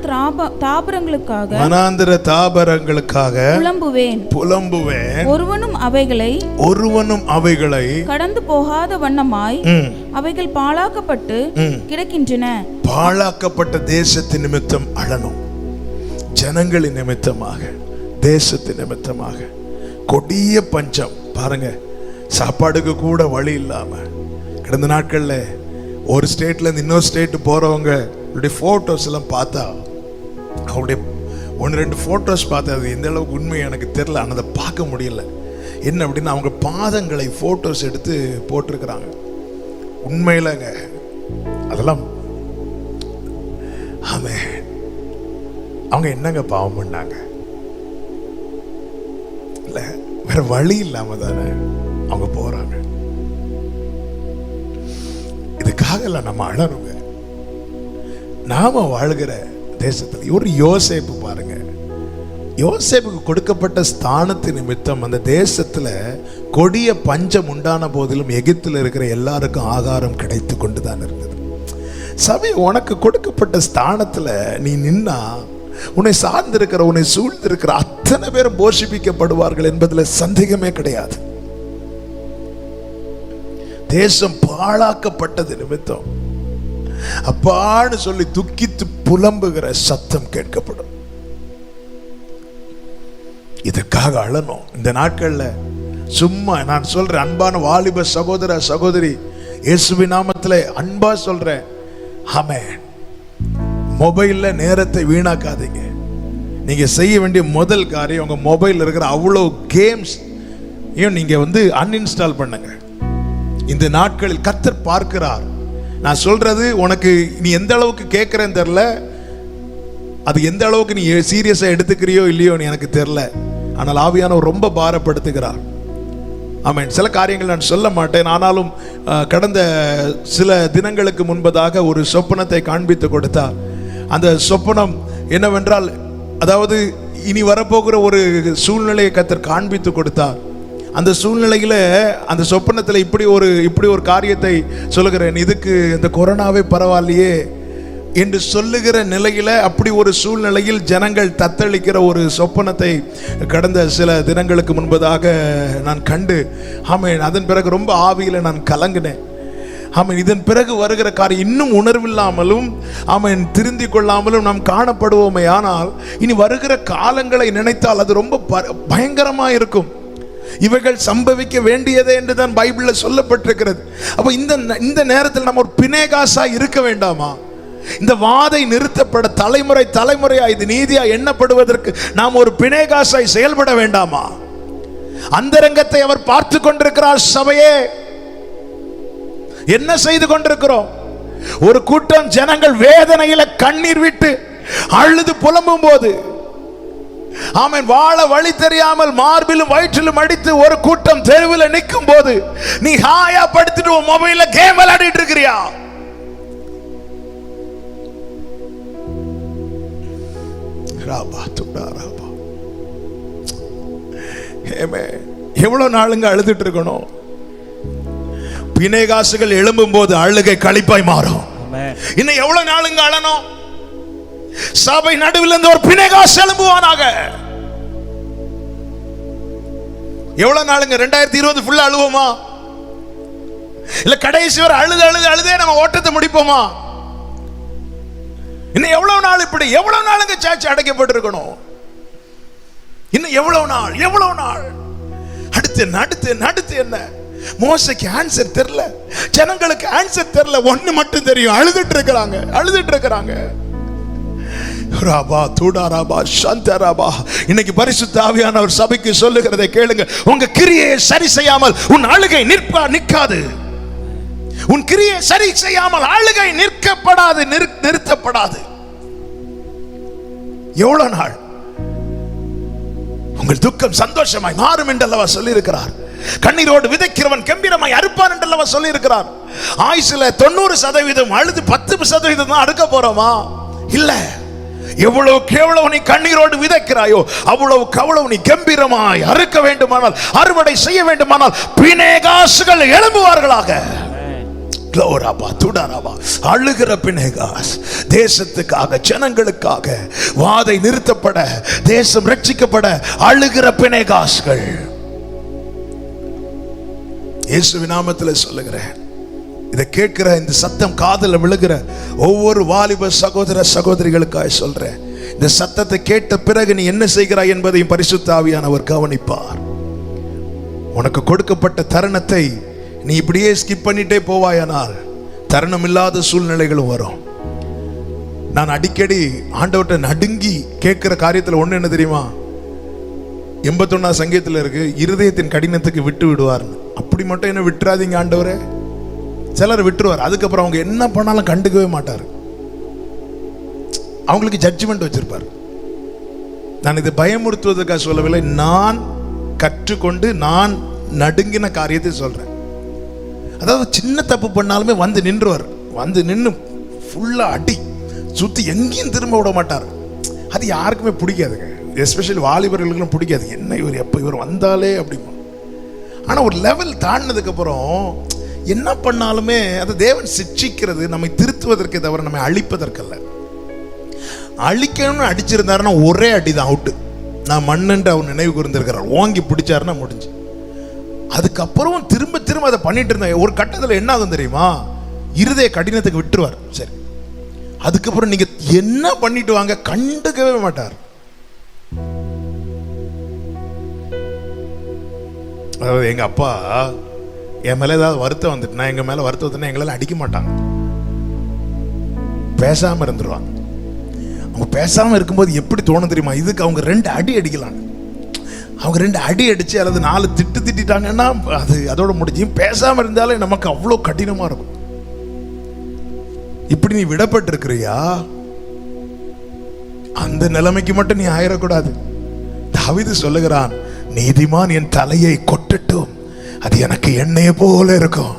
தாபரங்களுக்காக புலம்புவேன். ஒருவனும் அவைகளை கடந்து போகாத வண்ணமாய் அவைகள் பாழாக்கப்பட்டு கிடக்கின்றன. பாழாக்கப்பட்ட தேசத்தின் நிமித்தம் அழணும். ஜனங்களின் நிமித்தமாக, தேசத்தின் நிமித்தமாக கொடிய பஞ்சம். பாருங்க, சாப்பாடுக்கு கூட வழி இல்லாம கடந்த நாட்கள்ல ஒரு ஸ்டேட்ல இருந்து இன்னொரு ஸ்டேட் போறவங்க போட்டோஸ் எல்லாம் பார்த்தா, அவருடைய 1-2 போட்டோஸ் பார்த்தா அது எந்த அளவுக்கு உண்மை எனக்கு தெரியல. ஆனால் அதை பார்க்க முடியல. என்ன அப்படின்னா அவங்க பாதங்களை போட்டோஸ் எடுத்து போட்டிருக்கிறாங்க. உண்மையிலங்க அதெல்லாம் ஆமென். அவங்க என்னங்க பாவம் பண்ணாங்க? இல்ல வேற வழி இல்லாம தானே அவங்க போறாங்க. இதுக்காக எல்லாம் நம்ம அழணுங்க. நாம வாழ்கிற தேசத்துல ஒரு யோசேப்பு பாருங்க. யோசேப்புக்கு கொடுக்கப்பட்ட ஸ்தானத்து நிமித்தம் அந்த தேசத்துல கொடிய பஞ்சம் உண்டான போதிலும் எகிப்தில் இருக்கிற எல்லாருக்கும் ஆகாரம் கிடைத்து கொண்டுதான் இருந்தது. சபை உனக்கு கொடுக்கப்பட்ட ஸ்தானத்துல நீ நின்னா உன்னை சார்ந்திருக்கிற உன்னை சூழ்ந்திருக்கிற அத்தனை பேரும் போஷிப்பிக்கப்படுவார்கள் என்பதுல சந்தேகமே கிடையாது. தேசம் பாழாக்கப்பட்டது நிமித்தம் அப்பான்னு சொல்லி துக்கித்து புலம்புகிற சத்தம் கேட்கப்படும். இதுக்காக அழணும். இந்த நாட்கள்ல சும்மா நான் சொல்றேன், அன்பான வாலிப சகோதர சகோதரி, இயேசுவின் நாமத்துல அன்பா சொல்றேன், ஆமென். மொபைல்ல நேரத்தை வீணாக்காதீங்க. நீங்க செய்ய வேண்டிய முதல் காரியம், உங்க மொபைல் இருக்கிற அவ்வளோ கேம்ஸ் நீங்க அன்இன்ஸ்டால் பண்ணுங்க. இந்த நாட்களில் கர்த்தர் பார்க்கிறார். நான் சொல்றது உனக்கு நீ எந்த அளவுக்கு கேட்கிறேன்னு தெரியல, அது எந்த அளவுக்கு நீ சீரியஸா எடுத்துக்கிறியோ இல்லையோ எனக்கு தெரியல. ஆனால் ஆவியானவர் ரொம்ப பாரப்படுத்துகிறார். ஆமென். சில காரியங்கள் நான் சொல்ல மாட்டேன், ஆனாலும் கடந்த சில தினங்களுக்கு முன்பதாக ஒரு சொப்பனத்தை காண்பித்து கொடுத்தார். அந்த சொப்பனம் என்னவென்றால், அதாவது இனி வரப்போகிற ஒரு சூழ்நிலையை கர்த்தர் காண்பித்து கொடுத்தார். அந்த சூழ்நிலையில அந்த சொப்பனத்தில் இப்படி ஒரு காரியத்தை சொல்லுகிறேன், இதுக்கு இந்த கொரோனாவே பரவாயில்லையே என்று சொல்லுகிற நிலையில அப்படி ஒரு சூழ்நிலையில் ஜனங்கள் தத்தளிக்கிற ஒரு சொப்பனத்தை கடந்த சில தினங்களுக்கு முன்பதாக நான் கண்டு, ஆமென், அதன் பிறகு ரொம்ப ஆவியில நான் கலங்கினேன். ஆமென். இதன் பிறகு வருகிற காரியம் இன்னும் உணர்வில்லாமலும் ஆமென் திருந்தி கொள்ளாமலும் நாம் காணப்படுவோமே. ஆனால் இனி வருகிற காலங்களை நினைத்தால் அது ரொம்ப பயங்கரமா இருக்கும். இவைகள் சம்பவிக்க வேண்டியதே என்று தான் பைபிள்ல சொல்லப்பட்டிருக்கிறது. அப்ப இந்த நேரத்தில் நம்ம ஒரு பினேகாசா இருக்க வேண்டாமா? இந்த வாதை நிறுத்தப்பட தலைமுறையா இது நீதியா எண்ணப்படுவதற்கு நாம் ஒரு பினேகாசாய் செயல்பட வேண்டாமா? அந்தரங்கத்தை அவர் பார்த்து கொண்டிருக்கிறார். சபையே, என்ன செய்து கொண்டிருக்கிறோம்? ஒரு கூட்டம் ஜனங்கள் வேதனையில கண்ணீர் விட்டு அழுது புலம்பும் போது, ஆமென், வாழ வழி தெரியாமல் மார்பிலும் வயிற்றிலும் அடித்து ஒரு கூட்டம் தெருவில் நிற்கும் போது நீ ஹாயா படுத்துட்டு மொபைல்ல கேம் விளையாடிட்டு இருக்கிறியா? எவ்வளவு நாளுங்க அழுதுட்டு இருக்கணும்? பிணைகாசுகள் எழும்பும் போது அழுகை களிப்பாய் மாறும். இன்னும் எவ்வளவு நாளுங்க அழணும்? சபை நடுவில் இருந்து ஒரு பிணைகாசு எழும்புவானாக. எவ்வளவு நாளுங்க? 2020 ஃபுல்லா அழுவோமா? இல்ல கடைசி வரை அழுதே நம்ம ஓட்டத்தை முடிப்போமா? இன்னும் எவ்வளவு நாள் இப்படி? எவ்வளவு நாளுங்க சர்ச் அடைக்கப்பட்டிருக்கணும்? இன்னும் எவ்வளவு நாள்? அடுத்து என்ன? மோசைக்கு ஆன்சர் தெரியல, ஜனங்களுக்கு ஆன்சர் தெரியல, ஒண்ணு மட்டும் தெரியும், அழுதுட்டு இருக்கிறாங்க. ராபா தூடாராபா சந்தராபா. இன்னைக்கு பரிசுத்த ஆவியானவர் சபைக்கு சொல்லுகிறதை கேளுங்க. உங்க கிரியை சரி செய்யாமல் உன் அழுகை நிற்காது. உன் கிரியை சரி செய்யாமல் அழுகை நிறுத்தப்படாது. எவ்வளவு நாள்? உங்கள் துக்கம் சந்தோஷமாய் மாறும் என்றல்லவா சொல்லி இருக்கிறார். கண்ணீரோடு விதைக்கிறவன் கம்பீரமாய் அறுப்பான் என்றல்லவா சொல்லி இருக்கிறார். ஆயுசுல 90% அழுது 10% தான் அறுக்க போறோமா? இல்ல. எவ்வளவு நீ கண்ணீரோடு விதைக்கிறாயோ அவ்வளவு நீ கம்பீரமாய் அறுக்க வேண்டுமானால், அறுவடை செய்ய வேண்டுமானால் பினேகாசுகள் எழும்புவார்களாக. அழுகிற பினேகாஸ், தேசத்துக்காக, ஜனங்களுக்காக, வாதை நிறுத்தப்பட, தேசம் ரட்சிக்கப்பட அழுகிற பினேகாஸ்கள். இயேசுவின் நாமத்தில் சொல்லுகிறேன். இதை கேட்கிற இந்த சத்தம் காதுல விழுகிற ஒவ்வொரு வாலிப சகோதர சகோதரிகளுக்காக சொல்றேன். இந்த சத்தத்தை கேட்ட பிறகு நீ என்ன செய்கிறாய் என்பதையும் பரிசுத்த ஆவியானவர் கவனிப்பார். உனக்கு கொடுக்கப்பட்ட தருணத்தை நீ இப்படியே ஸ்கிப் பண்ணிட்டே போவாயானால் தருணம் இல்லாத சூழ்நிலைகளும் வரும். நான் அடிக்கடி ஆண்டவர்கிட்ட நடுங்கி கேட்கிற காரியத்தில் ஒண்ணு என்ன தெரியுமா? 81 சங்கீதத்தில் இருக்கு, இருதயத்தின் கடினத்துக்கு விட்டு விடுவார்னு. அப்படி மட்டும் என்ன விட்டுறாதீங்க ஆண்டவரே. சிலர் விட்டுருவார், அதுக்கப்புறம் அவங்க என்ன பண்ணாலும் கண்டுக்கவே மாட்டார். அவங்களுக்கு ஜட்ஜ்மெண்ட் வச்சிருப்பார். நான் இது பயமுறுத்துவதற்காக சொல்லவில்லை, நான் கற்றுக்கொண்டு நான் நடுங்கின காரியத்தை சொல்றேன். அதாவது சின்ன தப்பு பண்ணாலுமே வந்து நின்று ஃபுல்லா அடி சுத்தி எங்கேயும் திரும்ப விட மாட்டார். அது யாருக்குமே பிடிக்காதுங்க. எஸ்பெஷலி வாலிபர்களுக்கும் பிடிக்காது. என்ன இவர் எப்போ இவர் வந்தாலே அப்படிமா. ஆனால் ஒரு லெவல் தாண்டினதுக்கப்புறம் என்ன பண்ணாலுமே அது தேவன் சிட்சிக்கிறது நம்மை திருத்துவதற்கு தவிர நம்மை அழிப்பதற்கல்ல. அழிக்கணும்னு அடிச்சிருந்தாருன்னா ஒரே அடி தான் அவுட்டு. நான் மண்ணுன்ட்டு அவர் நினைவு கூர்ந்திருக்கிறார். ஓங்கி பிடிச்சாருன்னா முடிஞ்சு. அதுக்கப்புறம் திரும்ப திரும்ப அதை பண்ணிட்டு இருந்தேன். ஒரு கட்டத்தில் என்ன ஆகும் தெரியுமா? இருதய கடினத்துக்கு விட்டுருவார். சரி, அதுக்கப்புறம் நீங்க என்ன பண்ணிட்டு வாங்க கண்டுக்கவே மாட்டார். அதாவது எங்க அப்பா என் மேல ஏதாவது வருத்தம் வந்துட்டுனா, எங்க மேல வருத்தம் வந்துன்னா எங்களால அடிக்க மாட்டாங்க, பேசாம இருந்துருவாங்க. அவங்க பேசாம இருக்கும்போது எப்படி தோணும் தெரியுமா? இதுக்கு அவங்க 2 அடி அடிக்கலாம். அவங்க 2 அடி அடிச்சு அல்லது 4 திட்டிட்டாங்கன்னா அது அதோட முடிஞ்சு. பேசாம இருந்தாலே நமக்கு அவ்வளோ கடினமா இருக்கும். இப்படி நீ விடப்பட்டு இருக்கிறியா? அந்த நிலைமைக்கு மட்டும் நீ ஆயிடக்கூடாது. தாவீது சொல்லுகிறான், நீதிமான் என் தலையை கொட்டட்டும், அது எனக்கு எண்ணெயை போல இருக்கும்.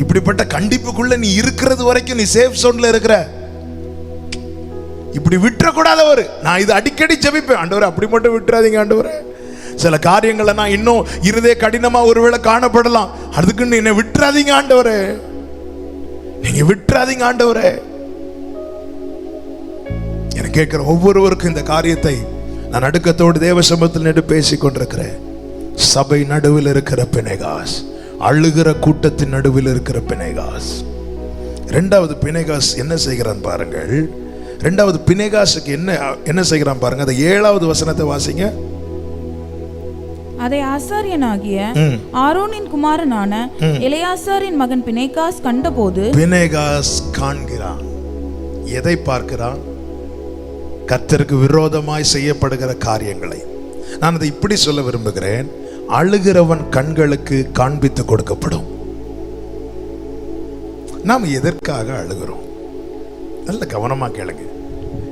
இப்படிப்பட்ட கண்டிப்புக்குள்ள நீ இருக்கிறது வரைக்கும் நீ சேஃப் சோன்ல இருக்கிற. இப்படி விட்டுறக்கூடாதவர். நான் இது அடிக்கடி ஜெபிப்பேன், ஆண்டவரே அப்படி மட்டும் விட்டுறாதீங்க ஆண்டவரே. சில காரியங்களை நான் இன்னும் இருதய கடினமா ஒருவேளை காணப்படலாம், அதுக்குன்னு என்னை விட்டுறாதீங்க ஆண்டவரே, நீங்க விட்டுறாதீங்க ஆண்டவரே. எனக்கு கேட்கிற ஒவ்வொருவருக்கும் இந்த காரியத்தை நான் நடுக்கத்தோடு தேவ சமூகத்தில் நின்று பேசிக் கொண்டிருக்கிறேன். சபை நடுவில் இருக்கிற பினேகாஸ், அழுகிற கூட்டத்தின் நடுவில் இருக்கிற பினேகாஸ். 2வது பினேகாஸ் என்ன செய்கிறான் பாருங்கள். 2வது பினேகாசுக்கு என்ன செய்கிறான் பாருங்க. அந்த 7வது வசனத்தை வாசிங்க. அதை ஆசாரியனாகிய ஆரோனின் குமாரனான எலெயாசாரின் மகன் பினேகாஸ் கண்டபோது, பினேகாஸ் காண்கிறான். எதை பார்க்கிறான்? கர்த்தருக்கு விரோதமாய் செய்யப்படுகிற காரியங்களை. நான் அதை இப்படி சொல்ல விரும்புகிறேன், அழுகிறவன் கண்களுக்கு காண்பித்து கொடுக்கப்படும். நாம் எதற்காக அழுகிறோம்? நல்ல கவனமா கேளுங்க.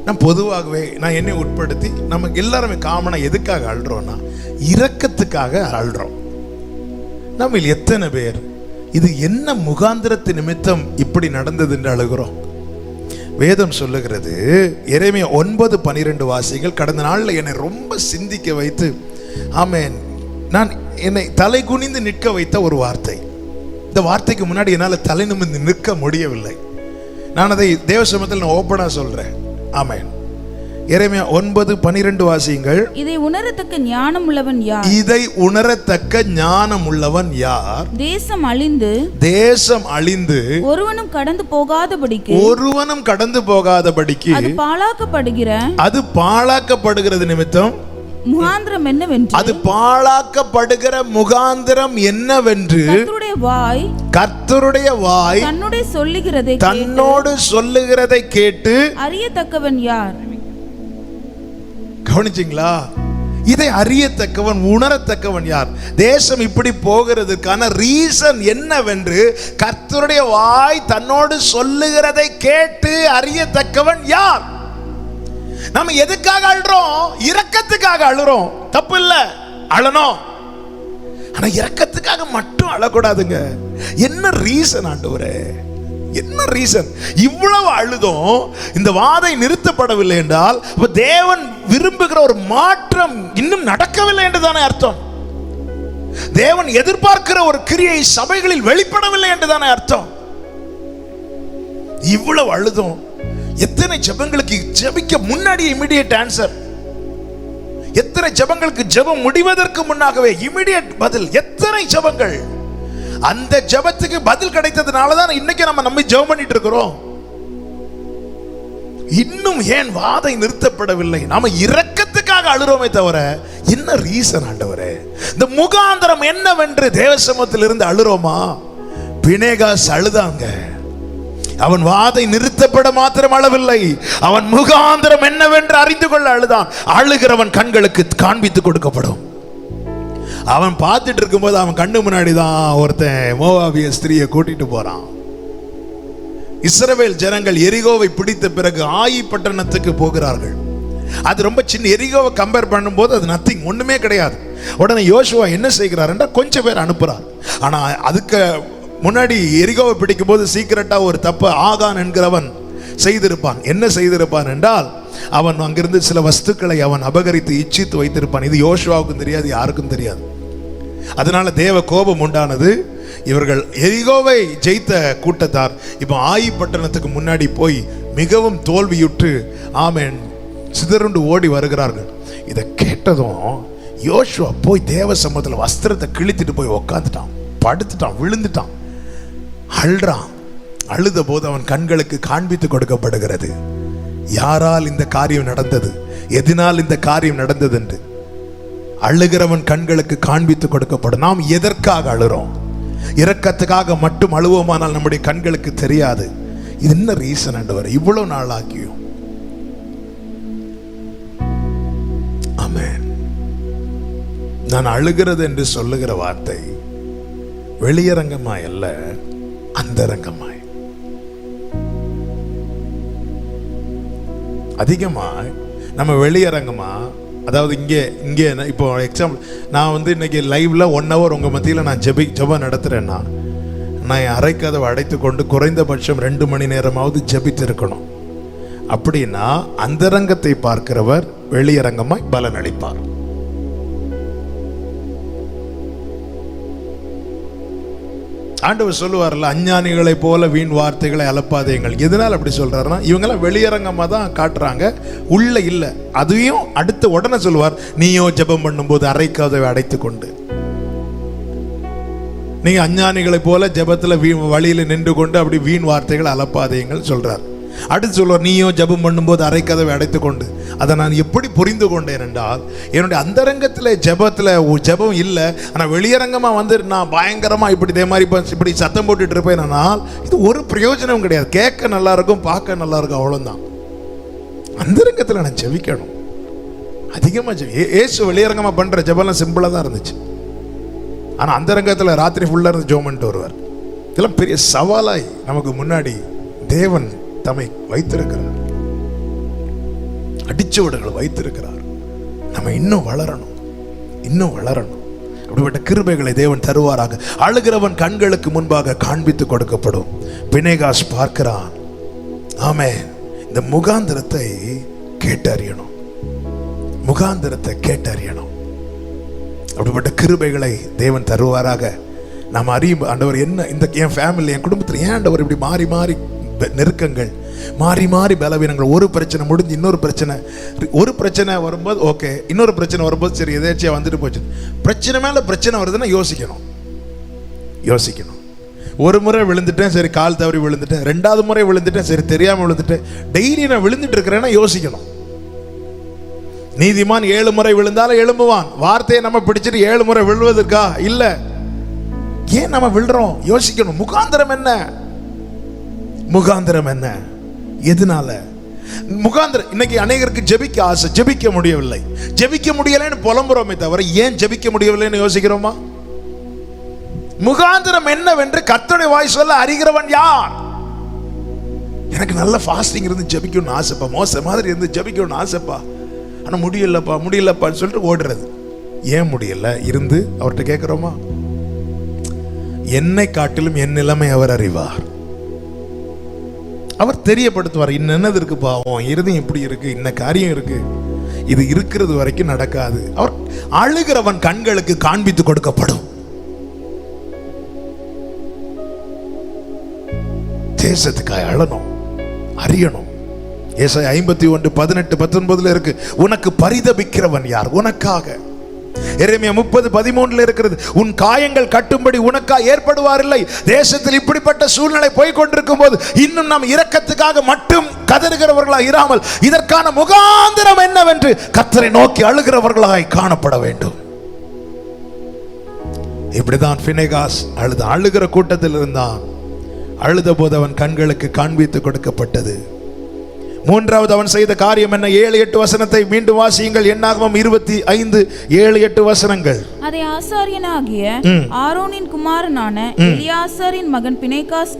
நான் பொதுவாகவே நான் என்னை உட்படுத்தி நமக்கு எல்லாருமே காமனா எதுக்காக அழுறோம்னா இரக்கத்துக்காக அழுறோம். நம்ம எத்தனை பேர் இது என்ன முகாந்திரத்து நிமித்தம் இப்படி நடந்தது என்று அழுகிறோம்? வேதம் சொல்லுகிறது, எரேமியா 9:12 வாசிகள். கடந்த நாளில் என்னை ரொம்ப சிந்திக்க வைத்து, ஆமென், நான் என்னை தலை குனிந்து நிற்க வைத்த ஒரு வார்த்தை. இந்த வார்த்தைக்கு முன்னாடி என்னால் தலை நிமிர்ந்து நிற்க முடியவில்லை. நான் அதை தேவ சமூகத்தில் நான் ஓப்பனா சொல்றேன். ஆமென். எரேமியா 9:12 வாசியுங்கள். இதை உணரத்தக்க ஞானம் உள்ளவன் யார்? இதை உணரத்தக்க ஞானம் உள்ளவன் யார்? தேசம் அழிந்து ஒருவனும் கடந்து போகாதபடிக்கு அது பாழாக்கப்படுகிறது நிமித்தம் முகாந்திரம் என்னவென்று, அது பாழாக்கப்படுகிற முகாந்திரம் என்னவென்று கர்த்தருடைய வாய் தன்னோடு சொல்லுகிறதை கேட்டு அறியத்தக்கவன் யார்? கவனிச்சீங்களா? இதை அறியத்தக்கவன், உணரத்தக்கவன் யார்? தேசம் இப்படி போகிறதுக்கான ரீசன் என்னவென்று கர்த்தருடைய வாய் தன்னோடு சொல்லுகிறதை கேட்டு அறியத்தக்கவன் யார்? நம்ம எதுக்காக அழுறோம்? இரக்கத்துக்காக அழுறோம். தப்பு இல்ல, அழணும். ஆனா இரக்கத்துக்காக மட்டும் அழக்கூடாதுங்க. என்ன ரீசன் ஆண்டவரே? என்ன ரீசன்? இவ்வளவு அழுதும் இந்த வாதை நிறுத்தப்படவில்லை என்றால் தேவன் விரும்புகிற ஒரு மாற்றம் இன்னும் நடக்கவில்லை என்றுதானே அர்த்தம். தேவன் எதிர்பார்க்கிற ஒரு கிரியை சபைகளில் வெளிப்படவில்லை என்றுதானே அர்த்தம். இவ்வளவு அழுதும் எத்தனை ஜெபங்களுக்கு ஜெபிக்க முன்னாடி இமிடியேட் ஆன்சர், எத்தனை ஜெபங்களுக்கு ஜெபம் முடிவதற்கு முன்னாகவே இமிடியேட் பதில், எத்தனை ஜெபங்கள். அந்த ஜெபத்துக்கு பதில் கிடைத்ததுனால தான் இன்னைக்கு நம்ம நம்பி ஜெபம் பண்ணிட்டு இருக்கிறோம். இன்னும் ஏன் வாதை நிறுத்தப்படவில்லை? நாம இரக்கத்துக்காக அழுறோமே தவிர என்ன ரீசன் ஆண்டவரே? இந்த முகாந்திரம் என்னவென்று தேவசமத்தில் இருந்து அழுறோமா? பினேகாஸ் அழுதாங்க. அவன் வாதை நிறுத்தப்பட மாத்திரம் அளவில்லை, அவன் முகாந்திரம் என்னவென்று அறிந்து கொள்ள அழுதான். அழுகிறவன் கண்களுக்கு காண்பித்து கொடுக்கப்படும். அவன் பார்த்துட்டு இருக்கும்போது அவன் கண்ணு முன்னாடி தான் ஒருத்தன் மோவாபிய ஸ்திரியை கூட்டிட்டு போறான். இஸ்ரவேல் ஜனங்கள் எரிகோவை பிடித்த பிறகு ஆயி பட்டணத்துக்கு போகிறார்கள். அது ரொம்ப சின்ன, எரிகோவை கம்பேர் பண்ணும்போது அது நத்திங், ஒண்ணுமே கிடையாது. உடனே யோசுவா என்ன செய்கிறார் என்றால் கொஞ்சம் பேர் அனுப்புறார். ஆனா அதுக்கு முன்னாடி எரிகோவை பிடிக்கும் போது சீக்கிரட்டா ஒரு தப்பு ஆகான் என்கிறவன் செய்திருப்பான். என்ன செய்திருப்பான் என்றால், அவன் அங்கிருந்து சில வஸ்துக்களை அவன் அபகரித்து இச்சித்து வைத்திருப்பான். இது யோசுவாவுக்கும் தெரியாது, யாருக்கும் தெரியாது. அதனால தேவ கோபம் உண்டானது. இவர்கள் எரிகோவை ஜெயித்த கூட்டத்தார் இப்போ ஆயி பட்டணத்துக்கு முன்னாடி போய் மிகவும் தோல்வியுற்று ஆமென் சிதறுண்டு ஓடி வருகிறார்கள். இதை கேட்டதும் யோசுவா போய் தேவ சமூகத்தில் வஸ்திரத்தை கிழித்துட்டு போய் உக்காந்துட்டான், படுத்துட்டான், விழுந்துட்டான், அழுறான். அழுத போது அவன் கண்களுக்கு காண்பித்து கொடுக்கப்படுகிறது யாரால் இந்த காரியம் நடந்தது, எதனால் இந்த காரியம் நடந்தது என்று. அழுகிறவன் கண்களுக்கு காண்பித்து கொடுக்கப்படும். நாம் எதற்காக அழுறோம்? இரக்கத்துக்காக மட்டும் அழுவோமானால் நம்முடைய கண்களுக்கு தெரியாது. இது என்ன ரீசன் ஆண்டவரே இவ்வளவு நாள் ஆகியும்? ஆமென். நான் அழுகிறது என்று சொல்லுகிற வார்த்தை வெளியரங்கமாய் அல்ல, அந்தரங்கமாய். அதிகமாய் நம்ம வெளியரங்கமா, அதாவது இங்கே இப்போ எக்ஸாம்பிள், நான் வந்து இன்னைக்கு லைவ்ல 1 hour உங்க மத்தியில் நான் ஜெபம் நடத்துறேன்னா, நான் என் அறைக்கதவை அடைத்து கொண்டு குறைந்தபட்சம் 2 மணி நேரமாவது ஜெபித்து இருக்கணும். அப்படின்னா அந்தரங்கத்தை பார்க்கிறவர் வெளியரங்கமாய் பலன் அளிப்பார். ஆண்டவர் சொல்லுவார்ல, அஞ்ஞானிகளை போல வீண் வார்த்தைகளை அலப்பாதீங்கள். எதனால் அப்படி சொல்றாருன்னா, இவங்கெல்லாம் வெளியரங்கமா தான் காட்டுறாங்க, உள்ள இல்லை. அதையும் அடுத்த உடனே சொல்லுவார், நீயோ ஜெபம் பண்ணும்போது அறைக்கதவை அடைத்து கொண்டு. நீங்க அஞ்ஞானிகளை போல ஜெபத்துல வழியில நின்று கொண்டு அப்படி வீண் வார்த்தைகளை அலப்பாதீங்கள் சொல்றார். அடுத்து சொல்லுவார், நீயோ ஜெபம் பண்ணும்போது அறைக்கதவை அடைத்து கொண்டு. அதை நான் எப்படி புரிந்து கொண்டேன் என்றால், என்னுடைய அந்தரங்கத்தில் ஜெபம் இல்லை, ஆனால் வெளியரங்கமாக வந்து நான் பயங்கரமாக இதே மாதிரி இப்படி சத்தம் போட்டுட்டு இருப்பேன். ஆனால் இது ஒரு பிரயோஜனம் கிடையாது. கேட்க நல்லா இருக்கும், பார்க்க நல்லா இருக்கும், அவ்வளோதான். அந்தரங்கத்தில் நான் ஜெபிக்கணும் அதிகமாக. ஏசு வெளியரங்கமாக பண்ணுற ஜெபம்லாம் சிம்பிளாக தான் இருந்துச்சு. ஆனால் அந்தரங்கத்தில் ராத்திரி ஃபுல்லாக இருந்து ஜெபம் பண்ணிட்டு வருவார். இதெல்லாம் பெரிய சவாலாய் நமக்கு முன்னாடி தேவன் தம்மை வைத்திருக்கிறார், அடிச்சுவடுகளை வைத்திருக்கிறார். நம்ம இன்னும் வளரணும், இன்னும் வளரணும். அப்படிப்பட்ட கிருபைகளை தேவன் தருவாராக. அழுகிறவன் கண்களுக்கு முன்பாக காண்பித்து கொடுக்கப்படும். பினேகாஸ் பார்க்கிறான். ஆமென். இந்த முகாந்திரத்தை கேட்டறியணும், முகாந்திரத்தை கேட்டறியணும். அப்படிப்பட்ட கிருபைகளை தேவன் தருவாராக. நாம் அறியும் ஆண்டவர் என்ன இந்த என் ஃபேமிலி, என் குடும்பத்தில் ஏன் ஆண்டவர் இப்படி மாறி மாறி நெருக்கங்கள், மாறி மாறி பலவீனங்கள், ஒரு பிரச்சனை முடிஞ்சு இன்னொரு பிரச்சனை, ஒரு பிரச்சனை வரும்போது ஓகே, இன்னொரு பிரச்சனை வரும்போது சரி எதாச்சியா வந்துட்டு போச்சு. பிரச்சனை மேல பிரச்சனை வருதுன்னா யோசிக்கணும், யோசிக்கணும். ஒரு முறை விழுந்துட்டேன், சரி கால் தவறி விழுந்துட்டேன். 2வது முறை விழுந்துட்டேன், சரி தெரியாம விழுந்துட்டேன். டெய்லி நான் விழுந்துட்டு இருக்கிறேன்னா யோசிக்கணும். நீதிமான் 7 முறை விழுந்தாலும் எழும்புவான். வார்த்தையை நம்ம பிடிச்சிட்டு 7 முறை விழுவதற்கா? இல்ல. ஏன் நம்ம விழுறோம்? யோசிக்கணும். முகாந்திரம் என்ன? முகாந்திரம் என்ன? எதனால முகாந்திரம்? இன்னைக்கு அநேகருக்கு ஜெபிக்க ஆசை, ஜெபிக்க முடியவில்லை. ஜெபிக்க முடியலைன்னு புலம்புறோமே தவிர ஏன் ஜெபிக்க முடியவில்லைன்னு யோசிக்கிறோமா? முகாந்திரம் என்னவென்று கர்த்தருடைய வாய் சொல்ல அறிகிறவன் யார்? எனக்கு நல்ல ஃபாஸ்டிங் இருந்து ஜெபிக்கணும்னு ஆசைப்பா, மோச மாதிரி இருந்து ஜெபிக்கணும்னு ஆசைப்பா, ஆனா முடியலப்பா முடியலப்பான்னு சொல்லிட்டு ஓடுறது. ஏன் முடியல இருந்து அவர்கிட்ட கேட்கிறோமா? என்னை காட்டிலும் என் நிலைமை அவர் அறிவார். அவர் தெரியப்படுத்துவார். என்னது இருக்கு பாவம், இருதயம் இப்படி இருக்கு, இன்ன காரியம் இருக்கு, இது இருக்கிறது வரைக்கும் நடக்காது. அவர் அழுகிறவன் கண்களுக்கு காண்பித்து கொடுக்கப்படும். தேசத்துக்காய் அழணும், அறியணும். ஏசாயா 51:18-19 இருக்கு, உனக்கு பரிதபிக்கிறவன் யார்? உனக்காக. எரேமியா 30:13 இருக்கிறது, உன் காயங்கள் கட்டும்படி உனக்கா ஏற்படுவார் இல்லை. தேசத்தில் இப்படிப்பட்ட சூழ்நிலை போய் கொண்டிருக்கும் போது இன்னும் நாம் இரக்கத்துக்காக மட்டும் கதறுகிறவர்களாய் இராமல் இதற்கான முகாந்திரம் என்னவென்று கர்த்தரை நோக்கி அழுகிறவர்களாய் காணப்பட வேண்டும். இப்படிதான் பினேகாஸ் அழுகிற கூட்டத்தில் இருந்தான். அழுத போது அவன் கண்களுக்கு காண்பித்து கொடுக்கப்பட்டது. 3வது அவன் செய்த காரியம் என்ன? 7-8 வசனத்தை மீண்டும் வாசியுங்கள். என்னாகமம் 25:7-8 வசனங்கள். அதை ஆசாரியனாகிய ஆரோனின் குமாரனான எலியாசாரின் மகன் பினேகாஸ்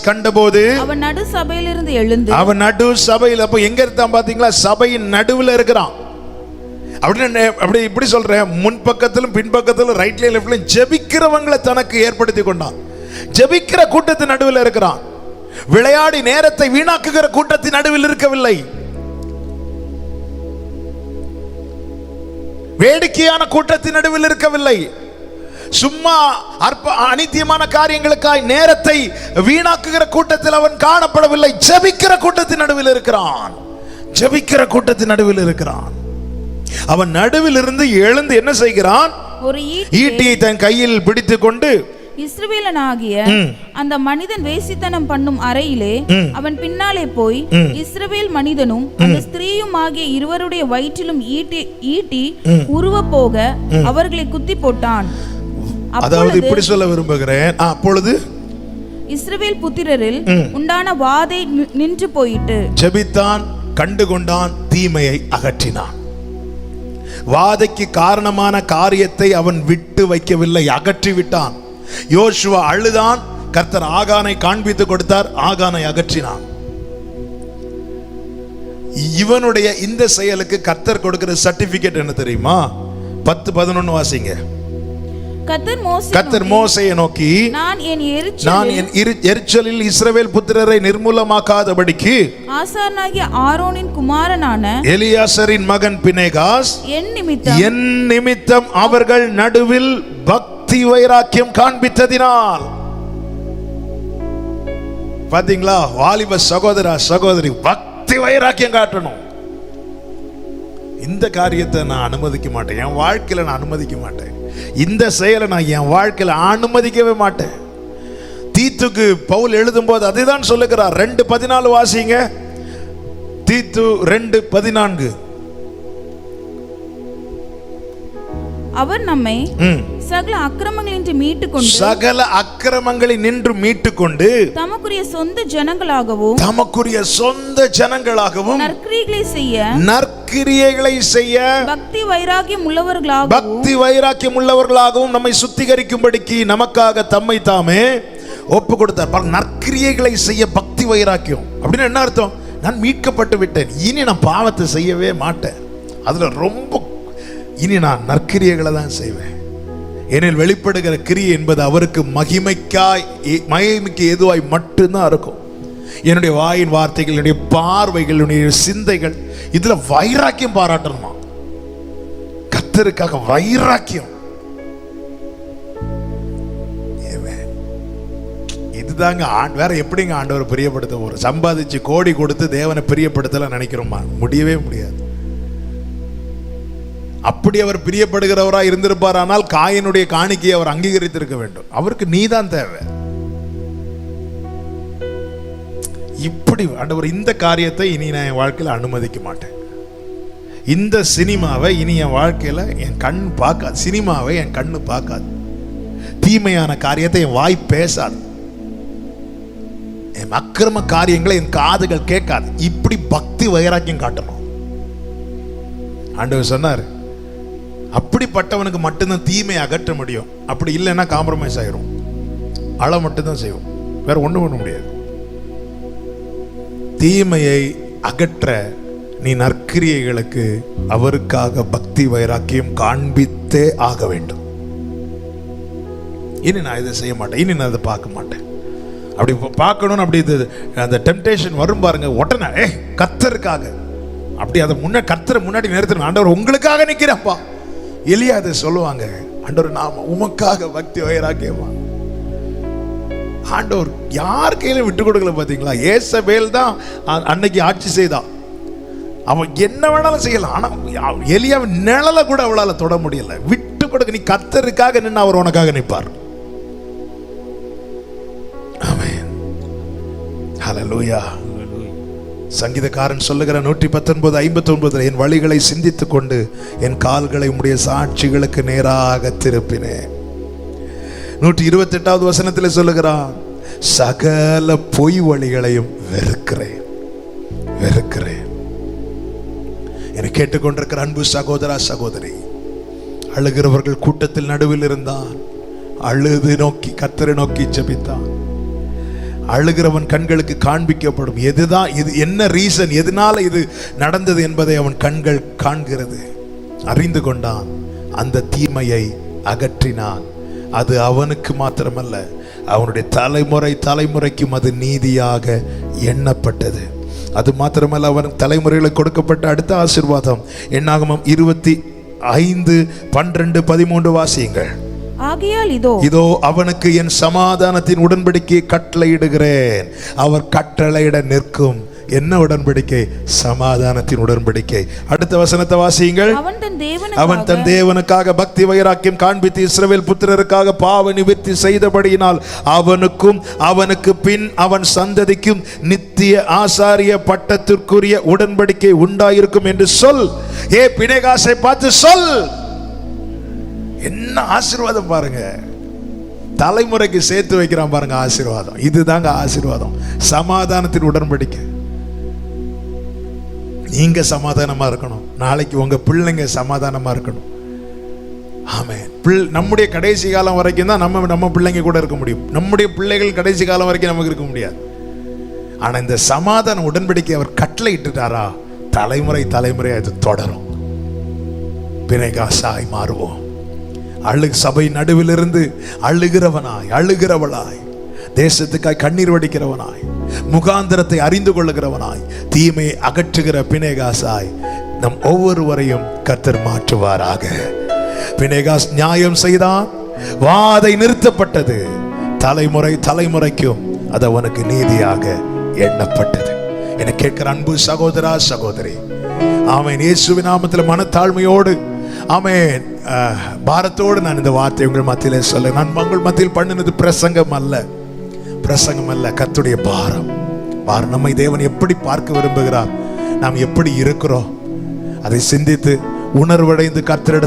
கண்டபோது அவன் நடு சபையிலிருந்து எழுந்து, அவன் நடு சபையில், அப்ப எங்க இருந்தான் பாத்தீங்களா? சபையின் நடுவில் இருக்கிறான். அப்படி இப்படி சொல்றேன், முன்பக்கத்திலும் பின்பக்கத்திலும் ரைட்ல லெஃப்ட்ல ஜெபிக்கிறவங்களை தனக்கு ஏற்படுத்தி கொண்டான். ஜெபிக்கிற கூட்டத்தின் நடுவில் இருக்கிறான். விளையாடி நேரத்தை வீணாக்குகிற கூட்டத்தின் நடுவில் இருக்கவில்லை. வேடிக்கையான கூட்டத்தின் நடுவில் இருக்கவில்லை. சும்மா அனித்தியமான காரியங்களுக்காய் நேரத்தை வீணாக்குகிற கூட்டத்தில் அவன் காணப்படவில்லை. ஜெபிக்கிற கூட்டத்தின் நடுவில் இருக்கிறான். ஜெபிக்கிற கூட்டத்தின் நடுவில் இருக்கிறான். அவன் நடுவில் இருந்து எழுந்து என்ன செய்கிறான்? ஒரு ஈட்டியை தன் கையில் பிடித்துக் கொண்டு இஸ்ரவேலனாகிய அந்த மனிதன் வேசித்தனம் பண்ணும் அறையிலே அவன் பின்னாலே போய் இஸ்ரவேல் மனிதனும் அந்த ஸ்திரீயும் ஆகிய இருவருடைய வயிற்றிலும் ஈட்டி உருவ போக அவர்களை குத்தி போட்டான். அதாவது இப்படி சொல்ல விரும்புகிறேன், அப்பொழுது இஸ்ரவேல் புத்திரரில் உண்டான வாதை நின்று போயிட்டு. ஜெபித்தான், கண்டுகொண்டான், தீமையை அகற்றினான். வாதைக்கு காரணமான காரியத்தை அவன் விட்டு வைக்கவில்லை, அகற்றி விட்டான். யோசுவா அழுதான், கர்த்தர் ஆகானை காண்பித்து கொடுத்தார், ஆகானை அகற்றினான். இவனுடைய இந்த செயலுக்கு கர்த்தர் கொடுக்கிற சர்டிபிகேட் என்ன தெரியுமா? 10-11 வாசிங்க. கர்த்தர் மோசேயை நோக்கி, நான் என் எரிச்சலில் இஸ்ரவேல் புத்திரரை நிர்மூலமாக்காதபடிக்கு ஆசாரியனாகிய ஆரோனின் குமாரனான எலியாசரின் மகன் பினேகாஸ் என் நிமித்தம் அவர்கள் நடுவில் பக்தி வைராக்கியம் காண்பித்ததினால். பாத்தீங்களா? வாலிப சகோதரா சகோதரி, பக்தி வைராக்கியம் காட்டணும். இந்த காரியத்தை நான் அனுமதிக்க மாட்டேன், என் வாழ்க்கையில நான் அனுமதிக்க மாட்டேன். இந்த செயலை நான் என் வாழ்க்கையில அனுமதிக்கவே மாட்டேன். தீத்துக்கு பவுல் எழுதும் போது அதைதான் சொல்லுகிறார். 2:14 வாசிங்க. தீத்து 2:14. அவர் நம்மை சகல அக்கிரமங்களில் நின்று மீட்டுக்கொண்டு தமக்குரிய சொந்த ஜனங்களாகவும் நற்கிரியைகளை செய்ய பக்தி வைராக்கியம் உள்ளவர்களாகவும் நம்மை சுத்திகரிக்கும்படிக்கு நமக்காக தம்மை தாமே ஒப்பு கொடுத்தார். நற்கிரியைகளை செய்ய பக்தி வைராக்கியம் அப்படின்னு என்ன அர்த்தம்? நான் மீட்கப்பட்டு விட்டேன், இனி நான் பாவத்தை செய்யவே மாட்டேன், அதுல ரொம்ப இனி நான் நற்கிரியைகளை தான் செய்வேன். ஏனில் வெளிப்படுகிற கிரியை என்பது அவருக்கு மகிமைக்கு ஏதுவாய் மட்டும்தான் இருக்கும். என்னுடைய வாயின் வார்த்தைகள், என்னுடைய பார்வைகள், என்னுடைய சிந்தைகள், இதுல வைராக்கியம் பாராட்டணுமா? கர்த்தருக்காக வைராக்கியம். இதுதாங்க வேற எப்படிங்க ஆண்டவர் பிரியப்படுத்த போறோம்? சம்பாதிச்சு கோடி கொடுத்து தேவனை பிரியப்படுத்தல நினைக்கிறோமா? முடியவே முடியாது. அப்படி அவர் பிரியப்படுகிறவராக இருந்திருப்பார், ஆனால் காயினுடைய காணிக்கையை அவர் அங்கீகரித்திருக்க வேண்டும். அவருக்கு நீதான் தேவை. இப்படி ஆண்டவர் இந்த காரியத்தை இனி நான் என் வாழ்க்கையில அனுமதிக்க மாட்டேன். இந்த சினிமாவை இனி என் வாழ்க்கையில என் கண் பார்க்காது. சினிமாவை என் கண்ணு பார்க்காது. தீமையான காரியத்தை என் வாய் பேசாது. என் அக்கிரம காரியங்களை என் காதுகள் கேட்காது. இப்படி பக்தி வைராக்கியம் காட்டணும். ஆண்டவர் சொன்னார், அப்படிப்பட்டவனுக்கு மட்டும்தான் தீமையை அகற்ற முடியும். அப்படி இல்லைன்னா காம்ப்ரமைஸ் ஆயிரும். அள மட்டும்தான் செய்வோம், வேற ஒண்ணும் பண்ண முடியாது. தீமையை அகற்ற நீ நற்கிரியைகளுக்கு அவருக்காக பக்தி வைராக்கியம் காண்பித்தே ஆக வேண்டும். இனி நான் இதை செய்ய மாட்டேன், இனி நான் இதை பார்க்க மாட்டேன். அப்படி பார்க்கணும்னு அப்படி அந்த டெம்டேஷன் வரும் பாருங்க, உடனே கர்த்தருக்காக அப்படி அதை கர்த்தரை முன்னாடி நிறுத்தணும். ஆண்டவர் உங்களுக்காக நிற்கிறப்பா. எலியா அதை சொல்லுவாங்க, ஆண்டவர் நாம உமக்காக பக்தி வைராக்கியமா. ஆண்டவர் யார் கையில விட்டு கொடுக்கல பாத்தீங்களா? ஏசபேல் தான் அன்னைக்கு ஆட்சி செய்தான். அவன் என்ன வேணாலும் செய்யலாம், ஆனா எலியாவின் நிழலை கூட அவளால தொட முடியல. விட்டு கொடுக்க, நீ கர்த்தருக்காக நின்று அவர் உனக்காக நிற்பார். ஆமென், ஹல்லேலூயா. சங்கீதக்காரன் சொல்லுகிற 119:59, என் வழிகளை சிந்தித்துக் கொண்டு என் கால்களை உம்முடைய சாட்சிகளுக்கு நேராக திருப்பினேன். 128வது வசனத்தில் சொல்லுகிறான், சகல பொய் வழிகளையும் வெறுக்கிறேன். என்னை கேட்டுக்கொண்டிருக்கிற அன்பு சகோதரா சகோதரி, அழுகிறவர்கள் கூட்டத்தில் நடுவில் இருந்தான். அழுது நோக்கி கர்த்தரை நோக்கி ஜெபித்தான். அழுகிறவன் கண்களுக்கு காண்பிக்கப்படும். எதுதான் இது, என்ன ரீசன், எதனால இது நடந்தது என்பதை அவன் கண்கள் காண்கிறது. அறிந்து கொண்டான், அந்த தீமையை அகற்றினான். அது அவனுக்கு மாத்திரமல்ல, அவனுடைய தலைமுறை தலைமுறைக்கும் அது நீதியாக எண்ணப்பட்டது. அது மாத்திரமல்ல, அவன் தலைமுறைகளுக்கு கொடுக்கப்பட்ட அடுத்த ஆசீர்வாதம் என்னாகமம் 25:12-13 வாசியுங்கள். ஆகையால் இதோ அவனுக்கு என் சமாதானத்தின் உடன்படிக்கையை கட்டளையிடுகிறேன். அவர் கட்டளையிட நிற்கும். என்ன உடன்படிக்கை? சமாதானத்தின் உடன்படிக்கை. அடுத்த வசனத்தை வாசியுங்கள். அவன் தன் தேவனுக்காக பக்தி வைராக்கியம் காண்பித்து இஸ்ரவேல் புத்திரருக்காக பாவ நிவர்த்தி செய்தபடியினால் அவனுக்கும் அவனுக்கு பின் அவன் சந்ததிக்கும் நித்திய ஆசாரிய பட்டத்திற்குரிய உடன்படிக்கை உண்டாயிருக்கும் என்று சொல். ஏ பினேகாசை பார்த்து சொல். என்ன ஆசீர்வாதம் பாருங்க, தலைமுறைக்கு சேர்த்து வைக்கிறான் பாருங்க ஆசீர்வாதம். இதுதாங்க ஆசீர்வாதம், சமாதானத்தின் உடன்படிக்கை. நீங்க சமாதானமா இருக்கணும், நாளைக்கு உங்க பிள்ளைங்க சமாதானமா இருக்கணும். ஆமென். நம்முடைய கடைசி காலம் வரைக்கும் தான் நம்ம பிள்ளைங்க கூட இருக்க முடியும். நம்முடைய பிள்ளைகள் கடைசி காலம் வரைக்கும் நமக்கு இருக்க முடியாது. ஆனா இந்த சமாதான உடன்படிக்கை அவர் கட்டளை இட்டுட்டாரா, தலைமுறை தலைமுறை அது தொடரும். பிணைகாசாய் மாறுவோம். சபை நடுவில் இருந்து அழுகிறவனாய் அழுகிறவளாய், தேசத்துக்காய் கண்ணீர் வடிக்கிறவனாய், முகாந்திரத்தை அறிந்து கொள்ளுகிறவனாய், தீமையை அகற்றுகிற பினேகாசாய் நம் ஒவ்வொருவரையும் கர்த்தர் மாற்றுவாராக. பினேகாஸ் நியாயம் செய்தான், வாதை நிறுத்தப்பட்டது, தலைமுறை தலைமுறைக்கும் அது அவனுக்கு நீதியாக எண்ணப்பட்டது. என கேட்கிற அன்பு சகோதரா சகோதரி, ஆமென். இயேசுவின் நாமத்தில் மனத்தாழ்மையோடு, ஆமென், பாரத்தோடு நான் இந்த வார்த்தை உங்கள் மத்தியிலே சொல்ல. நான் உங்கள் மத்தியில் பண்ணினது பிரசங்கம் அல்ல, கர்த்தருடைய பாரம். நம்மை தேவன் எப்படி பார்க்க விரும்புகிறார், நாம் எப்படி இருக்கிறோம், அதை சிந்தித்து உணர்வடைந்து கர்த்தரிடம்